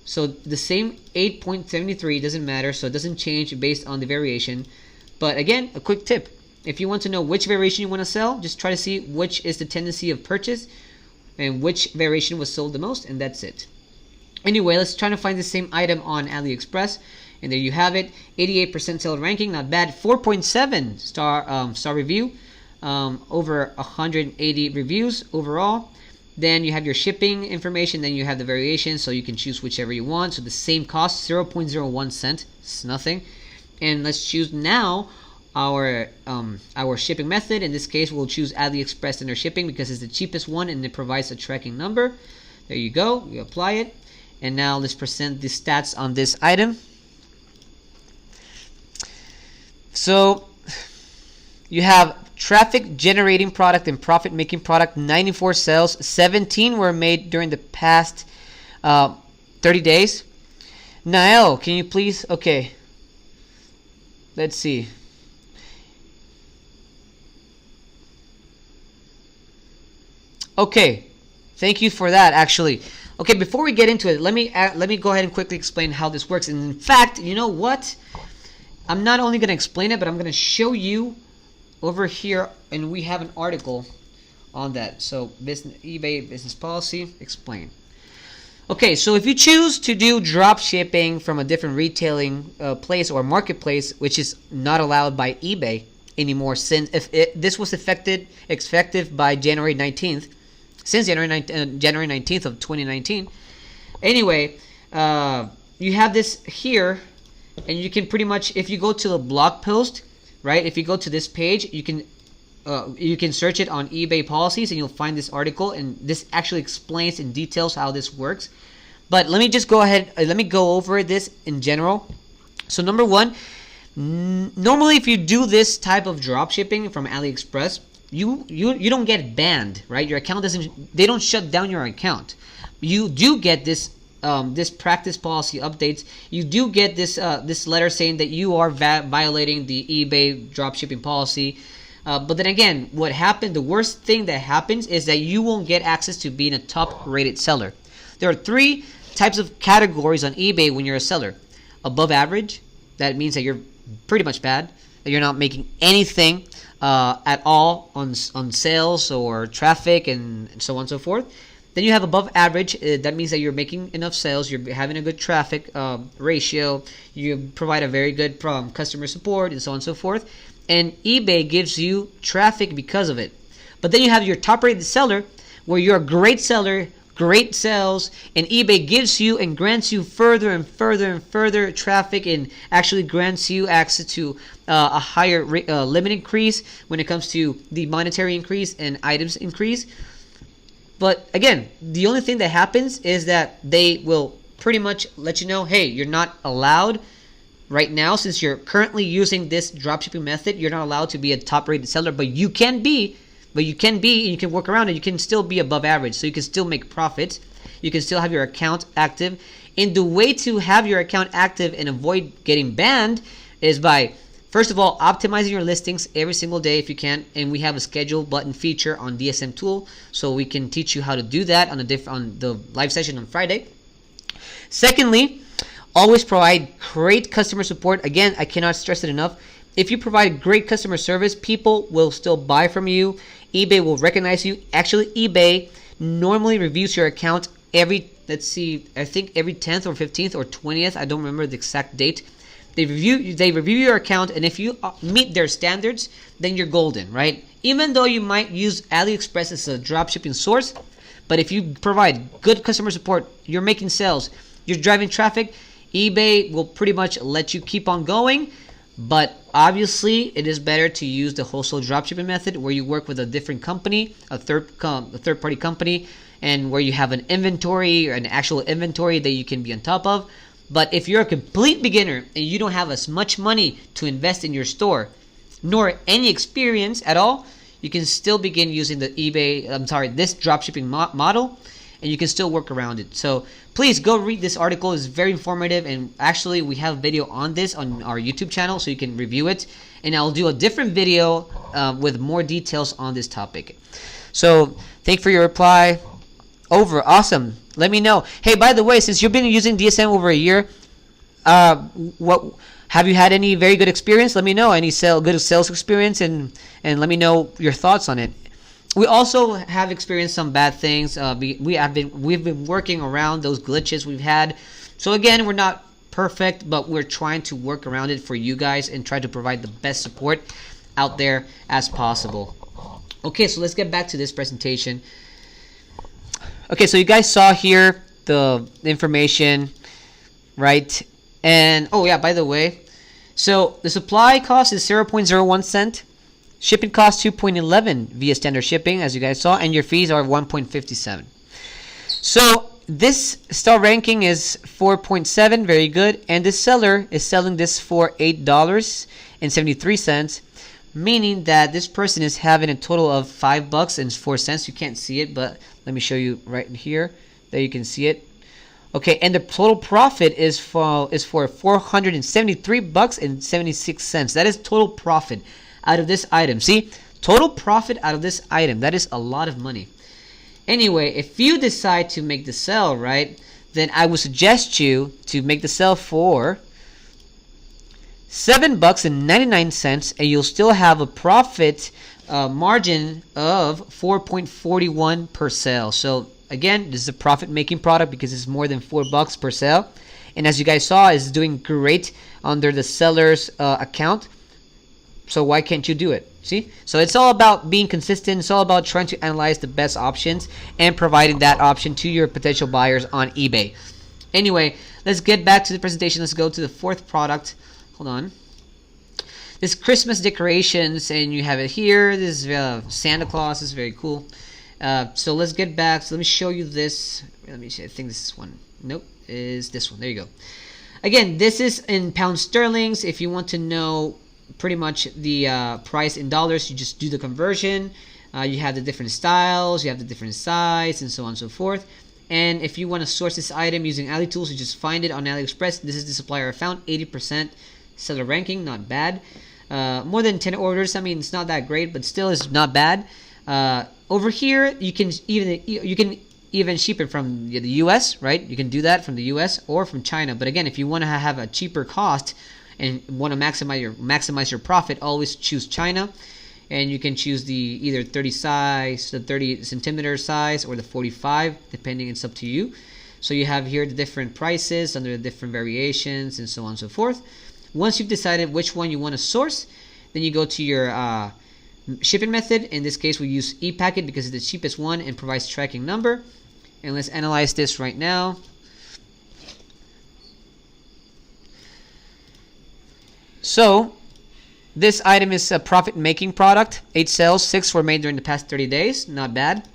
So the same 8.73 doesn't matter, so it doesn't change based on the variation. But again, a quick tip. If you want to know which variation you want to sell, just try to see which is the tendency of purchase and which variation was sold the most, and that's it. Anyway, let's try to find the same item on AliExpress. And there you have it, 88% seller ranking, not bad. 4.7 star review, over 180 reviews overall. Then you have your shipping information, then you have the variation, so you can choose whichever you want. So the same cost, 0.01 cent, it's nothing. And let's choose now our shipping method. In this case, we'll choose AliExpress under shipping because it's the cheapest one and it provides a tracking number. There you go, you apply it. And now let's present the stats on this item. So you have traffic generating product and profit making product, 94 sales, 17 were made during the past 30 days. Nael, can you please? Okay. Let's see. Okay. Thank you for that, actually. Okay, before we get into it, let me go ahead and quickly explain how this works. And in fact, you know what? I'm not only going to explain it, but I'm going to show you over here, and we have an article on that. So, eBay business policy, explain. Okay, so if you choose to do drop shipping from a different retailing place or marketplace, which is not allowed by eBay anymore, since this was effective by January 19th, since January 19th of 2019. Anyway, you have this here, and you can pretty much, if you go to the blog post, right? If you go to this page, you can search it on eBay policies, and you'll find this article, and this actually explains in details how this works. But let me just go ahead. Let me go over this in general. So number one, normally if you do this type of drop shipping from AliExpress, you don't get banned, right? Your account they don't shut down your account. You do get this this practice policy updates. You do get this this letter saying that you are violating the eBay dropshipping policy. But then again, what happened? The worst thing that happens is that you won't get access to being a top-rated seller. There are 3 types of categories on eBay when you're a seller. Above average, that means that you're pretty much bad, that you're not making anything at all on sales or traffic and so on and so forth. Then you have above average. That means that you're making enough sales, you're having a good traffic ratio, you provide a very good customer support, and so on and so forth. And eBay gives you traffic because of it. But then you have your top-rated seller, where you're a great seller, great sales, and eBay gives you and grants you further and further and further traffic, and actually grants you access to a higher limit increase when it comes to the monetary increase and items increase. But again, the only thing that happens is that they will pretty much let you know, hey, you're not allowed right now, since you're currently using this dropshipping method, you're not allowed to be a top-rated seller, but you can be, and you can work around it. You can still be above average, so you can still make profits. You can still have your account active. And the way to have your account active and avoid getting banned is by, first of all, optimizing your listings every single day if you can. And we have a schedule button feature on DSM Tool, so we can teach you how to do that on the live session on Friday. Secondly, always provide great customer support. Again, I cannot stress it enough. If you provide great customer service, people will still buy from you. eBay will recognize you. Actually, eBay normally reviews your account every, let's see, I think every 10th or 15th or 20th. I don't remember the exact date. They review your account, and if you meet their standards, then you're golden, right? Even though you might use AliExpress as a dropshipping source, but if you provide good customer support, you're making sales, you're driving traffic, eBay will pretty much let you keep on going. But obviously, it is better to use the wholesale dropshipping method, where you work with a different company, a third-party company, and where you have an inventory or an actual inventory that you can be on top of. But if you're a complete beginner and you don't have as much money to invest in your store, nor any experience at all, you can still begin using this dropshipping model, and you can still work around it. So please go read this article. It's very informative, and actually we have a video on this on our YouTube channel, so you can review it, and I'll do a different video with more details on this topic. So thank you for your reply. Over. Awesome. Let me know. Hey, by the way, since you've been using DSM over a year, what have you had any very good experience? Let me know any good sales experience, and let me know your thoughts on it. We also have experienced some bad things. We've been working around those glitches we've had. So again, we're not perfect, but we're trying to work around it for you guys and try to provide the best support out there as possible. Okay, so let's get back to this presentation. Okay, so you guys saw here the information, right? And oh yeah, by the way, so the supply cost is 0.01 cent. Shipping cost 2.11 via standard shipping, as you guys saw, and your fees are 1.57. So this star ranking is 4.7, very good, and this seller is selling this for $8.73, meaning that this person is having a total of $5.04. You can't see it, but let me show you right here. There you can see it. Okay, and the total profit is for $473.76. That is total profit out of this item. See, total profit out of this item. That is a lot of money. Anyway, if you decide to make the sell, right, then I would suggest you to make the sell for $7.99, and you'll still have a profit margin of 4.41 per sale. So again, this is a profit-making product because it's more than $4 per sale. And as you guys saw, it's doing great under the seller's account. So why can't you do it? See? So it's all about being consistent. It's all about trying to analyze the best options and providing that option to your potential buyers on eBay. Anyway, let's get back to the presentation. Let's go to the fourth product. Hold on. This Christmas decorations, and you have it here. This is Santa Claus. This is very cool. So let's get back. So let me show you this. Let me see. I think this is one. Nope. Is this one. There you go. Again, this is in pound sterlings. If you want to know pretty much the price in dollars, you just do the conversion. You have the different styles, you have the different size, and so on and so forth. And if you want to source this item using AliTools, you just find it on AliExpress. This is the supplier I found. 80% seller ranking, not bad. More than 10 orders. I mean, it's not that great, but still is not bad. Over here, you can even ship it from the US, right? You can do that from the US or from China. But again, if you want to have a cheaper cost and want to maximize your profit, always choose China. And you can choose the either 30 size, the 30 centimeter size, or the 45, depending. It's up to you. So you have here the different prices under the different variations and so on and so forth. Once you've decided which one you want to source, then you go to your shipping method. In this case, we use ePacket because it's the cheapest one and provides tracking number. And let's analyze this right now. So this item is a profit-making product. 8 sales, 6 were made during the past 30 days. Not bad.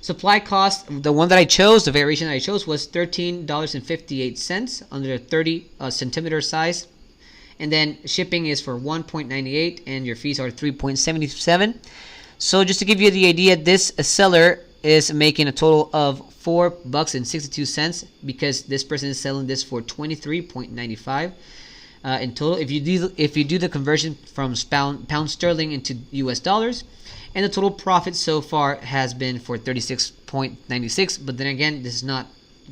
Supply cost, the one that I chose, the variation that I chose, was $13.58 under the 30 centimeter size. And then shipping is for $1.98 and your fees are $3.77. So just to give you the idea, this seller is making a total of $4.62 because this person is selling this for $23.95. In total, if you do the conversion from pound sterling into US dollars, and the total profit so far has been for 36.96. But then again, this is not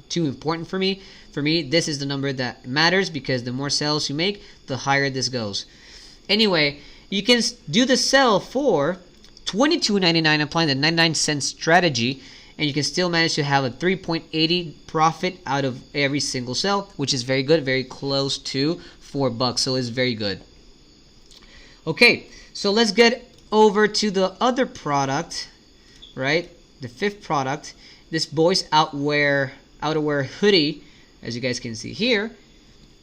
too important for me. For me, this is the number that matters because the more sales you make, the higher this goes. Anyway, you can do the sell for $22.99, applying the 99-cent strategy, and you can still manage to have a 3.80 profit out of every single sell, which is very good, very close to $4, so it's very good. Okay, so let's get over to the other product, right? The fifth product, this boys outerwear hoodie, as you guys can see here.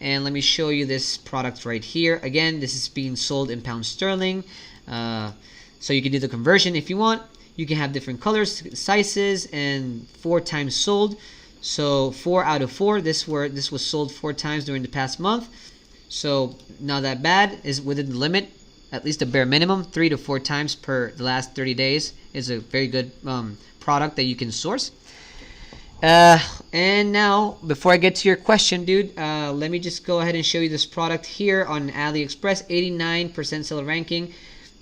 And let me show you this product right here. Again, this is being sold in pound sterling, so you can do the conversion if you want. You can have different colors, sizes, and 4 times sold. So 4 out of 4. This was sold 4 times during the past month. So not that bad. Is within the limit, at least a bare minimum. 3 to 4 times per the last 30 days is a very good product that you can source. And now, before I get to your question, dude, let me just go ahead and show you this product here on AliExpress. 89% seller ranking,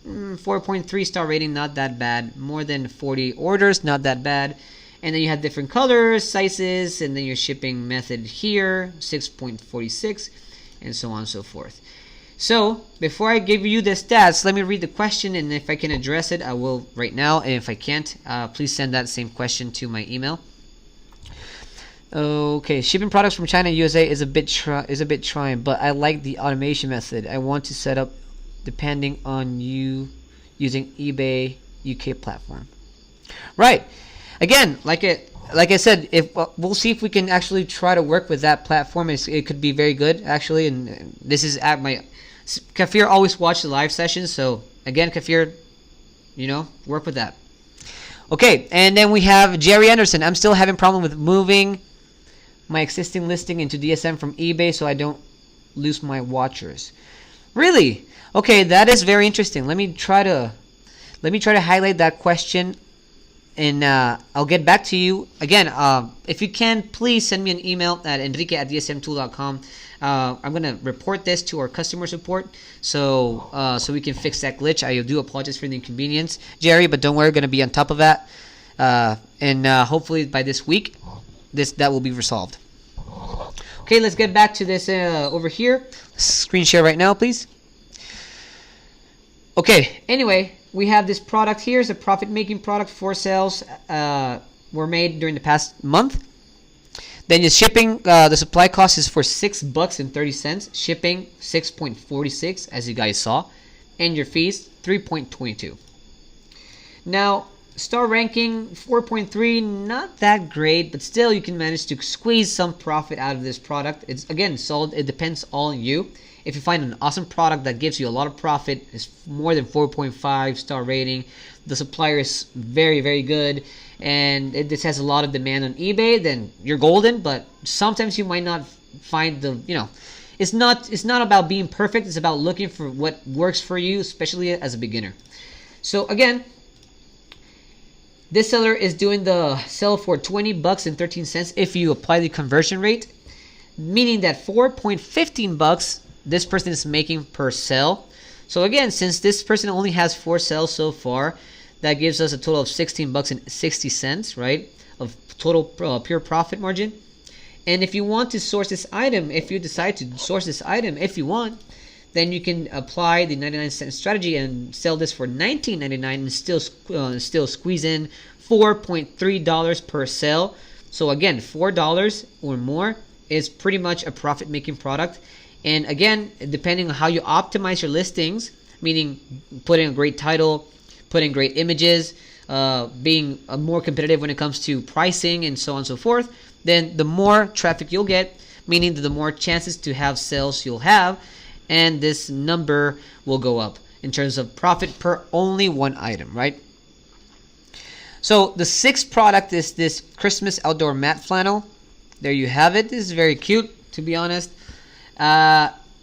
4.3 star rating, not that bad. More than 40 orders, not that bad. And then you have different colors, sizes, and then your shipping method here, 6.46, and so on and so forth. So, before I give you the stats, let me read the question, and if I can address it, I will right now. And if I can't, please send that same question to my email. Okay, shipping products from China and USA is a bit trying, but I like the automation method. I want to set up depending on you using eBay UK platform. Right. Again, like I said, if we'll see if we can actually try to work with that platform. It could be very good actually, and this is at my Kafir always watch the live sessions. So again, Kafir, work with that. Okay, and then we have Jerry Anderson. I'm still having problem with moving my existing listing into DSM from eBay so I don't lose my watchers. Really? Okay, that is very interesting. Let me try to highlight that question, and I'll get back to you again. If you can, please send me an email at enrique@dsmtool.com. I'm gonna report this to our customer support so we can fix that glitch. I do apologize for the inconvenience, Jerry, but don't worry, we're gonna be on top of that, and hopefully by this week, that will be resolved. Okay, let's get back to this over here. Screen share right now, please. Okay, anyway, we have this product here. It's a profit-making product. 4 sales were made during the past month. Then the shipping, the supply cost is for $6.30. Shipping, $6.46, as you guys saw. And your fees, $3.22. Now, star ranking, 4.3, not that great, but still you can manage to squeeze some profit out of this product. It's, again, sold. It depends all on you. If you find an awesome product that gives you a lot of profit, it's more than 4.5 star rating, the supplier is very, very good, and this has a lot of demand on eBay, then you're golden. But sometimes you might not find it's not about being perfect. It's about looking for what works for you, especially as a beginner. So again, this seller is doing the sell for $20.13 if you apply the conversion rate, meaning that $4.15 this person is making per sale. So again, since this person only has 4 sales so far, that gives us a total of $16.60, right, of total pure profit margin. And if you want to source this item, if you decide to source this item, if you want, then you can apply the 99-cent strategy and sell this for $19.99 and still squeeze in $4.3 per sale. So again, $4 or more is pretty much a profit-making product. And again, depending on how you optimize your listings, meaning putting a great title, putting great images, being more competitive when it comes to pricing and so on and so forth, then the more traffic you'll get, meaning the more chances to have sales you'll have, and this number will go up in terms of profit per only one item, right? So the 6th product is this Christmas outdoor mat flannel. There you have it. This is very cute, to be honest.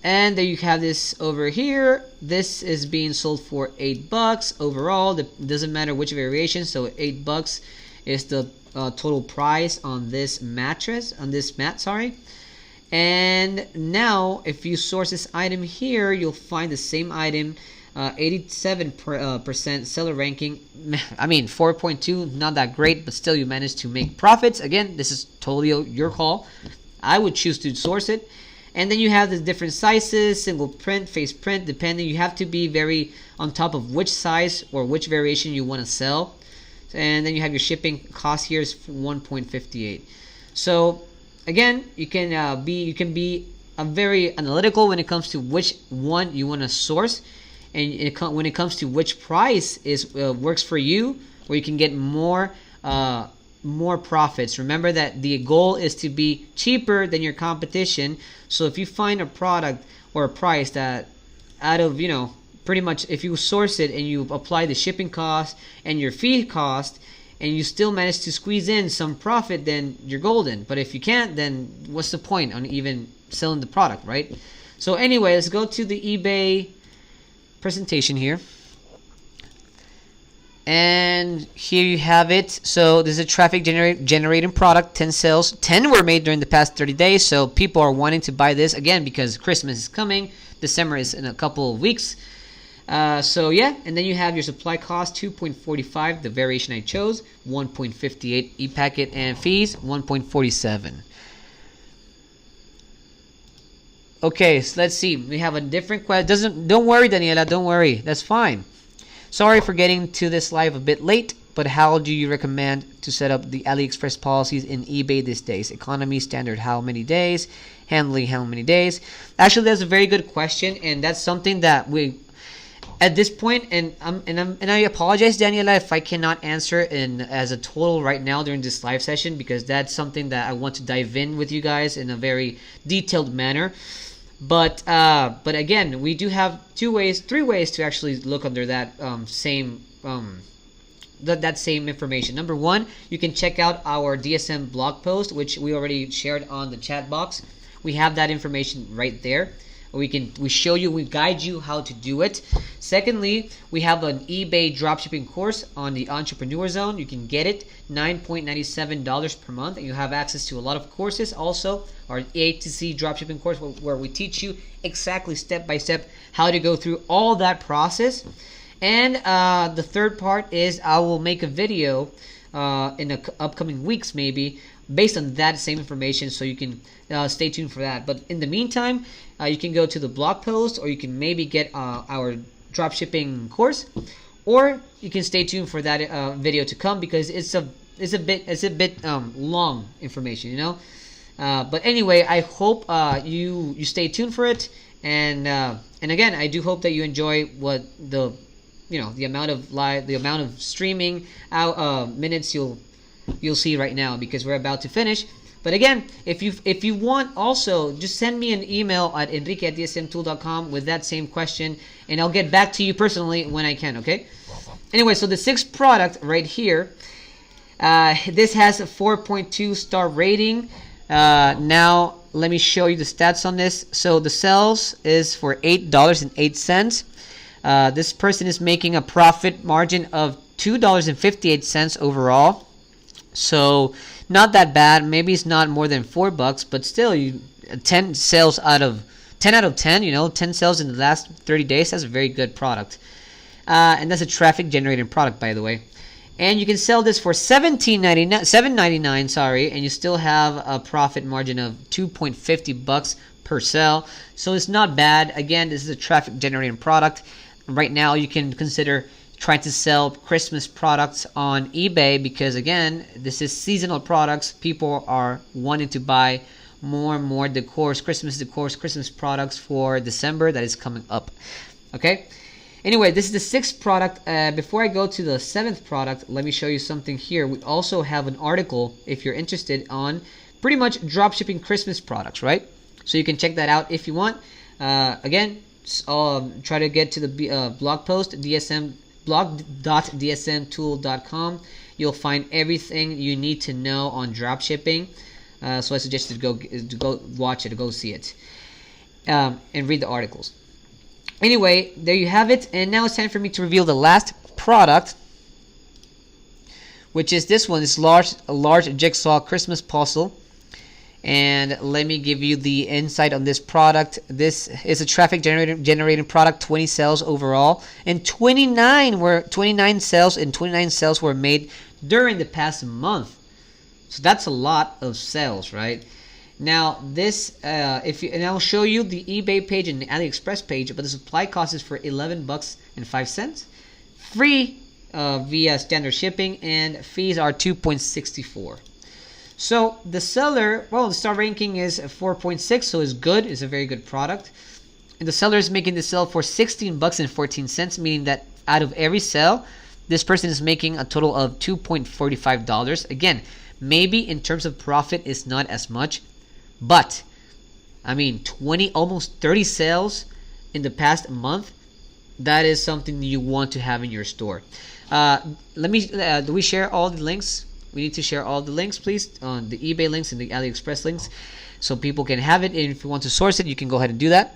And there you have this over here. This is being sold for $8 overall. It doesn't matter which variation. So $8 is the total price on this mattress, on this mat, sorry. And now, if you source this item here, you'll find the same item, 87% seller ranking. I mean, 4.2, not that great, but still you managed to make profits. Again, this is totally your call. I would choose to source it. And then you have the different sizes, single print, face print, depending. You have to be very on top of which size or which variation you want to sell. And then you have your shipping cost here is $1.58. So again, you can be very analytical when it comes to which one you want to source, and when it comes to which price is works for you, where you can get more profits. Remember that the goal is to be cheaper than your competition. So if you find a product or a price that out of, pretty much if you source it and you apply the shipping cost and your fee cost and you still manage to squeeze in some profit, then you're golden. But if you can't, then what's the point on even selling the product, right? So anyway, let's go to the eBay presentation here. And here you have it. So this is a traffic generating product. 10 sales. 10 were made during the past 30 days. So people are wanting to buy this again because Christmas is coming. December is in a couple of weeks. So yeah, and then you have your supply cost, $2.45, the variation I chose, $1.58 e-packet, and fees, $1.47. Okay, so let's see. We have a different question. Don't worry, Daniela. Don't worry. That's fine. Sorry for getting to this live a bit late, but how do you recommend to set up the AliExpress policies in eBay these days? Economy, standard, how many days? Handling, how many days? Actually, that's a very good question, and that's something that we, at this point, and I apologize, Daniela, if I cannot answer as a total right now during this live session, because that's something that I want to dive in with you guys in a very detailed manner. But again, we do have three ways to actually look under that same that same information. Number one, you can check out our DSM blog post, which we already shared on the chat box. We have that information right there. We show you, we guide you how to do it. Secondly, we have an eBay dropshipping course on the Entrepreneur Zone. You can get it $9.97 per month, and you have access to a lot of courses. Also, our A to Z dropshipping course, where we teach you exactly step by step how to go through all that process. And the third part is I will make a video in the upcoming weeks, maybe, based on that same information, so you can stay tuned for that. But in the meantime, you can go to the blog post, or you can maybe get our dropshipping course, or you can stay tuned for that video to come, because it's a bit long information, you know. But anyway, I hope you stay tuned for it, and again, I do hope that you enjoy what the amount of streaming minutes you'll see right now, because we're about to finish. But again, if you want, also just send me an email at enrique@dsmtool.com with that same question, and I'll get back to you personally when I can. Okay. Anyway, so the sixth product right here, this has a 4.2 star rating. Now let me show you the stats on this. So the sales is for $8.08. This person is making a profit margin of $2.58 overall. So not that bad. Maybe it's not more than $4, but still, 10 sales out of 10. 10 sales in the last 30 days. That's a very good product, and that's a traffic generating product, by the way. And you can sell this for $7.99. Sorry, and you still have a profit margin of $2.50 per sale. So it's not bad. Again, this is a traffic generating product. Right now, you can consider trying to sell Christmas products on eBay, because again, this is seasonal products. People are wanting to buy more and more Christmas products for December that is coming up. Okay. Anyway, this is the sixth product. Before I go to the seventh product, let me show you something here. We also have an article, if you're interested, on pretty much dropshipping Christmas products, right? So you can check that out if you want. Again, try to get to the blog post, blog.dsmtool.com. You'll find everything you need to know on dropshipping. So I suggest you to go watch it, go see it, and read the articles. Anyway, there you have it. And now it's time for me to reveal the last product, which is this one. It's a large jigsaw Christmas puzzle. And let me give you the insight on this product. This is a traffic generating product. 20 sales overall, and 29 sales were made during the past month. So that's a lot of sales, right? Now this, and I'll show you the eBay page and the AliExpress page, but the supply cost is for $11.05, free via standard shipping, and fees are $2.64. So the seller, the star ranking is 4.6, so it's good. It's a very good product. And the seller is making the sale for $16.14, meaning that out of every sale, this person is making a total of $2.45. Again, maybe in terms of profit, it's not as much, but I mean, almost 30 sales in the past month. That is something you want to have in your store. Do we share all the links? We need to share all the links, please, on the eBay links and the AliExpress links, so people can have it. And if you want to source it, you can go ahead and do that.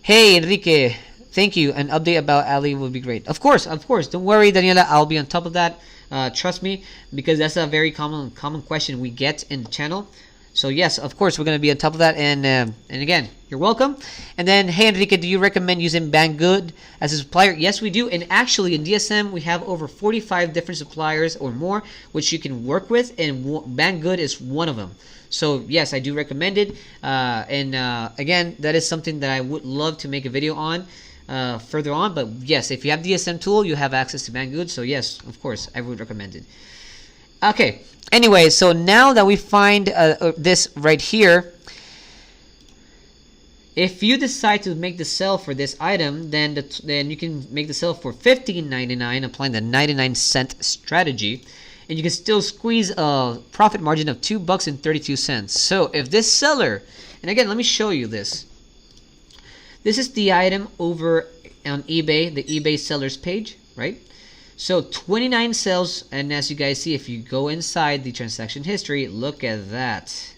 Hey, Enrique, thank you. An update about Ali would be great. Of course. Don't worry, Daniela. I'll be on top of that. Trust me, because that's a very common question we get in the channel. So yes, of course, we're going to be on top of that. And again, you're welcome. And then, hey, Enrique, do you recommend using Banggood as a supplier? Yes, we do. And actually, in DSM, we have over 45 different suppliers or more, which you can work with. And Banggood is one of them. So yes, I do recommend it. Again, that is something that I would love to make a video on further on. But yes, if you have DSM tool, you have access to Banggood. So yes, of course, I would recommend it. Okay. Anyway, so now that we find this right here, if you decide to make the sale for this item, then you can make the sale for $15.99, applying the 99-cent strategy, and you can still squeeze a profit margin of $2.32. So if this seller, and again, let me show you this. This is the item over on eBay, the eBay sellers page, right? So 29 sales, and as you guys see, if you go inside the transaction history, look at that.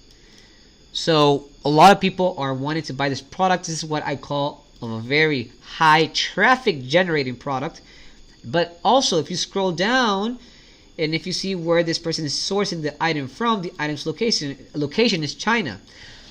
So a lot of people are wanting to buy this product. This is what I call a very high traffic generating product. But also, if you scroll down and if you see where this person is sourcing the item from, the item's location is China.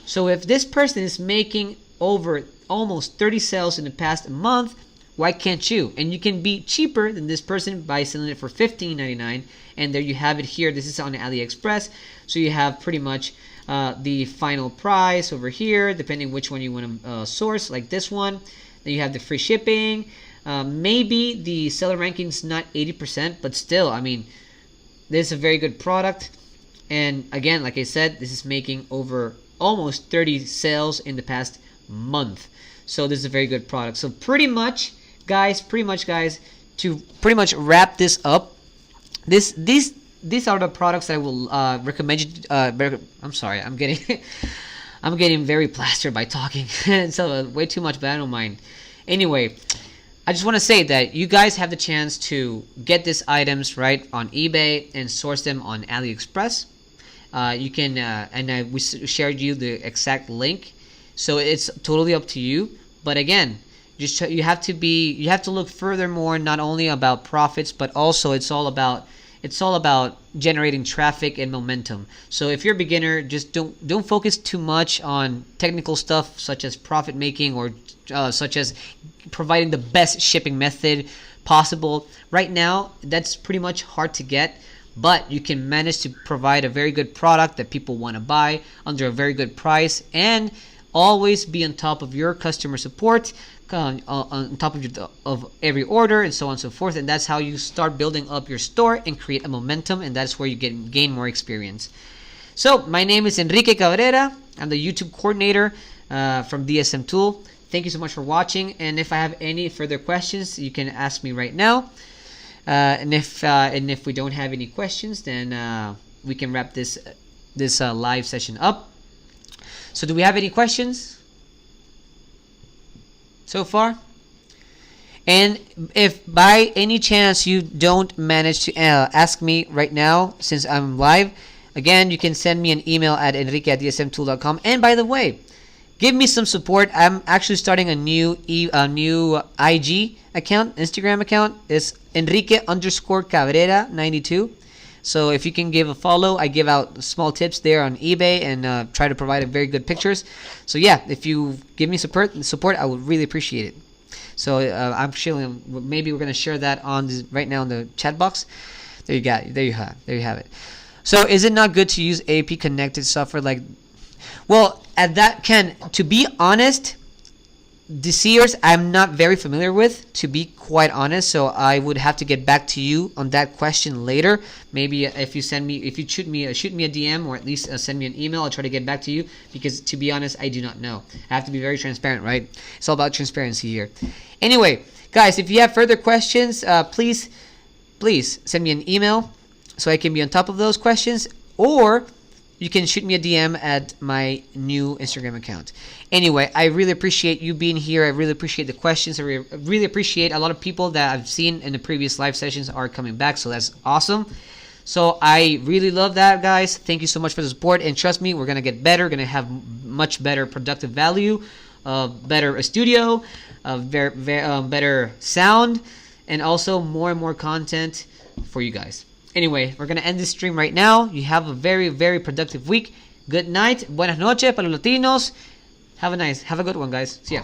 So if this person is making over almost 30 sales in the past month, why can't you? And you can be cheaper than this person by selling it for $15.99. And there you have it here. This is on AliExpress. So you have pretty much the final price over here, depending which one you want to source, like this one. Then you have the free shipping. Maybe the seller ranking is not 80%, but still, I mean, this is a very good product. And again, like I said, this is making over almost 30 sales in the past month. So this is a very good product. So pretty much, guys, to pretty much wrap this up, these are the products that I will recommend you. I'm sorry, I'm getting I'm getting very plastered by talking. So way too much, but I don't mind. Anyway, I just want to say that you guys have the chance to get these items right on eBay and source them on AliExpress. You can, we shared you the exact link, so it's totally up to you. But again, you have to look furthermore, not only about profits, but also it's all about generating traffic and momentum. So if you're a beginner, just don't focus too much on technical stuff such as profit making or such as providing the best shipping method possible. Right now, that's pretty much hard to get, but you can manage to provide a very good product that people want to buy under a very good price, and always be on top of your customer support, on top of every order, and so on and so forth. And that's how you start building up your store and create a momentum, and that's where you gain more experience. So my name is Enrique Cabrera. I'm the YouTube coordinator from DSM Tool. Thank you so much for watching, and if I have any further questions, you can ask me right now. And if we don't have any questions, then we can wrap this live session up. So do we have any questions so far? And if by any chance you don't manage to ask me right now, since I'm live, again, you can send me an email at enrique@dsmtool.com. And by the way, give me some support. I'm actually starting a new IG account, Instagram account. It's Enrique_Cabrera92. So if you can give a follow, I give out small tips there on eBay and try to provide very good pictures. So yeah, if you give me support, I would really appreciate it. So I'm sharing. Maybe we're gonna share that right now in the chat box. There you got it. There you have it. So is it not good to use AP connected software like? Well, to be honest, the seers I'm not very familiar with, to be quite honest. So I would have to get back to you on that question later. Maybe if you shoot me a DM, or at least send me an email, I'll try to get back to you, because to be honest, I do not know. I have to be very transparent, right? It's all about transparency here. Anyway, guys, if you have further questions, please send me an email so I can be on top of those questions, or you can shoot me a DM at my new Instagram account. Anyway, I really appreciate you being here. I really appreciate the questions. I really appreciate a lot of people that I've seen in the previous live sessions are coming back, so that's awesome. So I really love that, guys. Thank you so much for the support, and trust me, we're going to get better. We're going to have much better productive value, better studio, better sound, and also more and more content for you guys. Anyway, we're going to end this stream right now. You have a very, very productive week. Good night. Buenas noches para los latinos. Have a good one, guys. See ya.